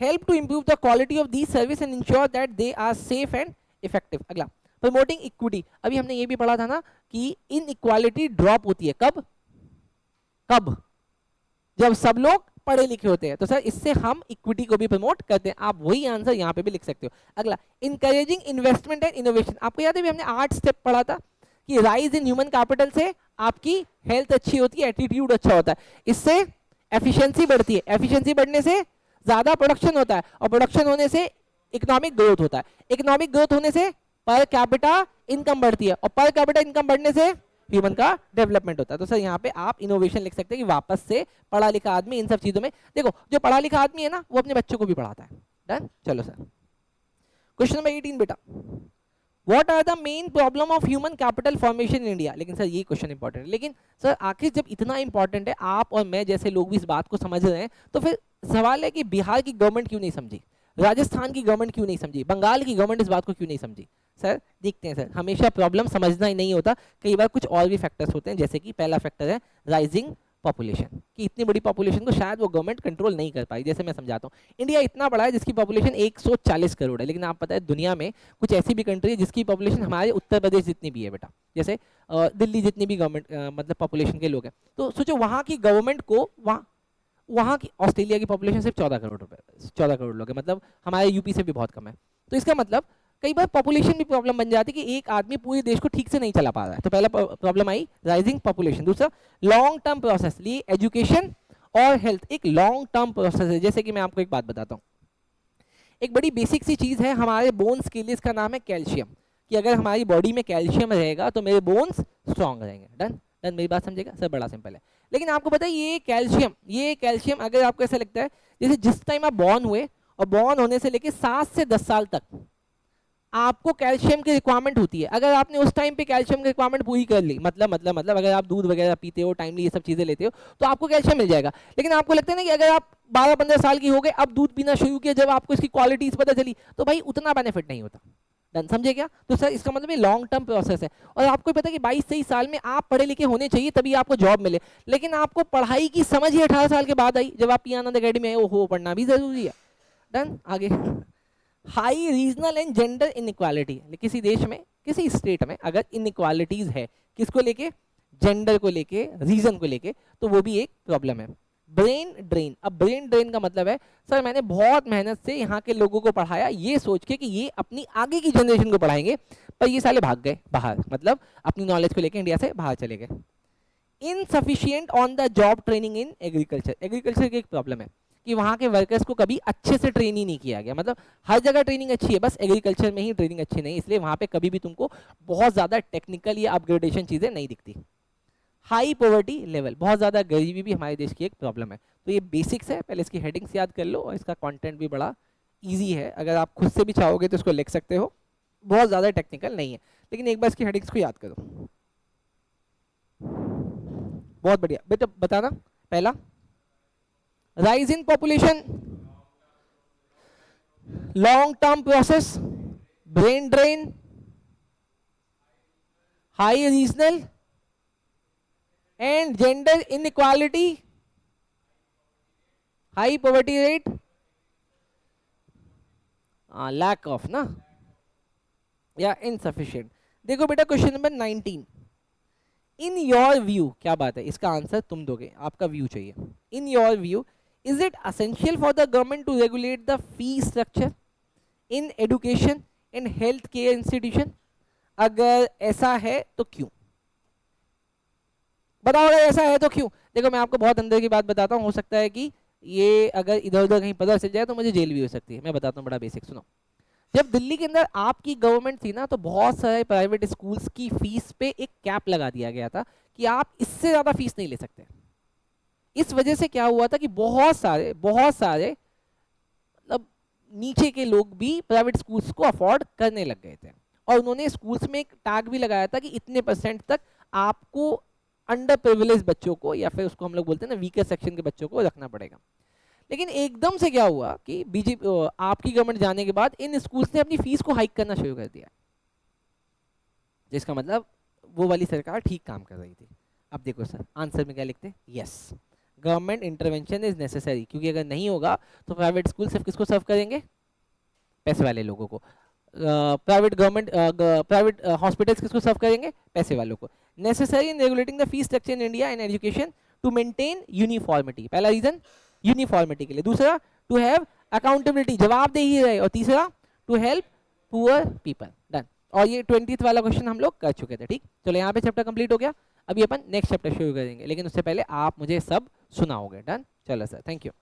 Speaker 1: help to improve the quality of these service and ensure that they are safe and effective. अगला, promoting equity. अभी हमने ये भी पढ़ा था ना कि inequality drop होती है कब कब, जब सब लोग पढ़े लिखे होते हैं. तो सर इससे हम इक्विटी को भी प्रमोट करते हैं. आप वही आंसर यहाँ पे भी लिख सकते हो. अगला, इंकरेजिंग इन्वेस्टमेंट एंड इनोवेशन. आपको याद है भी हमने 8 स्टेप पढ़ा था कि राइज इन ह्यूमन कैपिटल से आपकी हेल्थ अच्छी होती है, एटीट्यूड अच्छा होता है, इससे एफिशिएंसी बढ़ती है, एफिशिएंसी बढ़ने से ज्यादा प्रोडक्शन होता है, और प्रोडक्शन होने से इकोनॉमिक ग्रोथ होता है, इकोनॉमिक ग्रोथ होने से पर कैपिटा इनकम बढ़ती है, और पर कैपिटा इनकम बढ़ने से ह्यूमन का डेवलपमेंट होता है. तो सर यहाँ पे आप इनोवेशन लिख सकते हैं कि वापस से पढ़ा लिखा आदमी इन सब चीजों में, देखो जो पढ़ा लिखा आदमी है ना वो अपने बच्चों को भी पढ़ाता है. डन. चलो सर, क्वेश्चन नंबर 18 बेटा, What are the main problem of human capital formation in India? लेकिन सर ये क्वेश्चन इंपॉर्टेंट है, लेकिन सर आखिर जब इतना इंपॉर्टेंट है, आप और मैं जैसे लोग भी इस बात को समझ रहे हैं, तो फिर सवाल है कि बिहार की गवर्नमेंट क्यों नहीं समझी, राजस्थान की गवर्नमेंट क्यों नहीं समझी, बंगाल की गवर्नमेंट इस बात को क्यों नहीं समझी. सर देखते हैं सर, हमेशा प्रॉब्लम समझना ही नहीं होता, कई बार कुछ और भी फैक्टर्स होते हैं, जैसे कि पहला फैक्टर है राइजिंग पॉपुलेशन, कि इतनी बड़ी पॉपुलेशन को शायद वो गवर्नमेंट कंट्रोल नहीं कर पाई. जैसे मैं समझाता हूँ, इंडिया इतना बड़ा है जिसकी पॉपुलेशन 140 करोड़ है, लेकिन आप पता है दुनिया में कुछ ऐसी भी कंट्री है जिसकी पॉपुलेशन हमारे उत्तर प्रदेश जितनी भी है बेटा, जैसे दिल्ली जितनी भी गवर्नमेंट मतलब पॉपुलेशन के लोग हैं. तो सोचो वहाँ की गवर्नमेंट को, वहाँ की ऑस्ट्रेलिया की पॉपुलेशन सिर्फ 14 करोड़ लोग है, मतलब हमारे यूपी से भी बहुत कम है. तो इसका मतलब कई बार पॉपुलेशन भी प्रॉब्लम बन जाती है कि एक आदमी पूरे देश को ठीक से नहीं चला पा रहा है. तो पहला प्रॉब्लम आई राइजिंग पॉपुलेशन. दूसरा लॉन्ग टर्म प्रोसेस, लिए एजुकेशन और हेल्थ एक लॉन्ग टर्म प्रोसेस है. जैसे कि मैं आपको एक बात बताता हूँ, एक बड़ी बेसिक सी चीज है हमारे बोन्स के लिए, इसका नाम है कैल्शियम, कि अगर हमारी बॉडी में कैल्शियम रहेगा तो मेरे बोन्स स्ट्रांग रहेंगे. डन डन, मेरी बात समझेगा सर, बड़ा सिंपल है. लेकिन आपको पता है ये कैल्शियम अगर आपको ऐसा लगता है जैसे जिस टाइम आप बॉर्न हुए और बॉर्न होने से लेकर 7 से 10 साल तक आपको कैल्शियम की रिक्वायरमेंट होती है, अगर आपने उस टाइम पे कैल्शियम की रिक्वायरमेंट पूरी कर ली, मतलब अगर आप दूध वगैरह पीते हो, टाइमली ये सब चीजें लेते हो, तो आपको कैल्शियम मिल जाएगा. लेकिन आपको लगता है ना कि अगर आप 12-15 साल की हो गए, अब दूध पीना शुरू किया, जब आपको इसकी क्वालिटीज पता चली, तो भाई उतना बेनिफिट नहीं होता. डन, समझे क्या? तो सर इसका मतलब ये लॉन्ग टर्म प्रोसेस है. और आपको पता है कि 22-23 साल में आप पढ़े लिखे होने चाहिए तभी आपको जॉब मिले, लेकिन आपको पढ़ाई की समझ ही 18 साल के बाद आई, जब आप पी आनंद अकेडमी में हो, पढ़ना भी जरूरी है. डन, आगे high regional and gender inequality. किसी देश में, किसी स्टेट में अगर इनइक्वालिटीज है, किसको लेके, जेंडर को लेके, रीजन को लेके, तो वो भी एक प्रॉब्लम है. Brain drain. अब ब्रेन ड्रेन का मतलब है सर मैंने बहुत मेहनत से यहाँ के लोगों को पढ़ाया, ये सोच के कि ये अपनी आगे की जनरेशन को पढ़ाएंगे, पर ये साले भाग गए बाहर, मतलब अपनी नॉलेज को लेके इंडिया से बाहर चले गए. Insufficient on the job training in agriculture. Agriculture की एक प्रॉब्लम है कि वहाँ के वर्कर्स को कभी अच्छे से ट्रेन ही नहीं किया गया, मतलब हर जगह ट्रेनिंग अच्छी है, बस एग्रीकल्चर में ही ट्रेनिंग अच्छी नहीं, इसलिए वहाँ पे कभी भी तुमको बहुत ज़्यादा टेक्निकल या अपग्रेडेशन चीज़ें नहीं दिखती. हाई पॉवर्टी लेवल, बहुत ज़्यादा गरीबी भी हमारे देश की एक प्रॉब्लम है. तो ये बेसिक्स है, पहले इसकी हेडिंग्स याद कर लो, और इसका कंटेंट भी बड़ा इजी है, अगर आप खुद से भी चाहोगे तो इसको लिख सकते हो, बहुत ज़्यादा टेक्निकल नहीं है, लेकिन एक बार इसकी हेडिंग्स को याद करो. बहुत बढ़िया बेटा, बताना. पहला rise in population, long term process, brain drain, high regional and gender inequality, high poverty rate, lack of ना या insufficient. देखो बेटा question number 19, in your view, क्या बात है, इसका आंसर तुम दोगे, आपका व्यू चाहिए. In your view, is it essential for the government to regulate the fee structure in education and health care institution? अगर ऐसा है तो क्यों? बताओ अगर ऐसा है तो क्यों? देखो मैं आपको बहुत अंदर की बात बताता हूँ, हो सकता है कि ये अगर इधर उधर कहीं पता चल जाए तो मुझे जेल भी हो सकती है। मैं बताता हूँ बड़ा बेसिक, सुनो। जब दिल्ली के अंदर आपकी गवर्नमेंट थी ना, तो बहुत सारे प्राइवेट स्कूल्स की फीस पे एक कैप लगा दिया गया था कि आप इससे ज़्यादा फीस नहीं ले सकते। इस वजह से क्या हुआ था कि बहुत सारे मतलब नीचे के लोग भी प्राइवेट स्कूल्स को अफोर्ड करने लग गए थे, और उन्होंने स्कूल्स में एक टैग भी लगाया था कि इतने परसेंट तक आपको अंडर प्रिविलेज बच्चों को, या फिर उसको हम लोग बोलते हैं ना वीकर सेक्शन के बच्चों को रखना पड़ेगा। लेकिन एकदम से क्या हुआ कि बीजेपी आपकी गवर्नमेंट जाने के बाद इन स्कूल्स ने अपनी फीस को हाइक करना शुरू कर दिया, जिसका मतलब वो वाली सरकार ठीक काम कर रही थी। अब देखो सर आंसर में क्या लिखते हैं, yes government intervention is necessary, क्योंकि अगर नहीं होगा तो प्राइवेट स्कूल सिर्फ किसको सर्व करेंगे, पैसे वाले लोगों को। प्राइवेट हॉस्पिटल्स किसको सर्व करेंगे, पैसे वालों को। Necessary in regulating the fee structure in India and education to maintain uniformity, पहला रीजन यूनिफॉर्मिटी के लिए। दूसरा टू हैव अकाउंटेबिलिटी, जवाबदेही रहे। और तीसरा to help poor people. Done. और ये 20th वाला क्वेश्चन हम लोग कर चुके थे। ठीक, चलो यहाँ पे चैप्टर कंप्लीट हो गया। अभी अपन नेक्स्ट चैप्टर शुरू करेंगे, लेकिन उससे पहले आप मुझे सब सुनाओगे। डन, चलो सर, थैंक यू।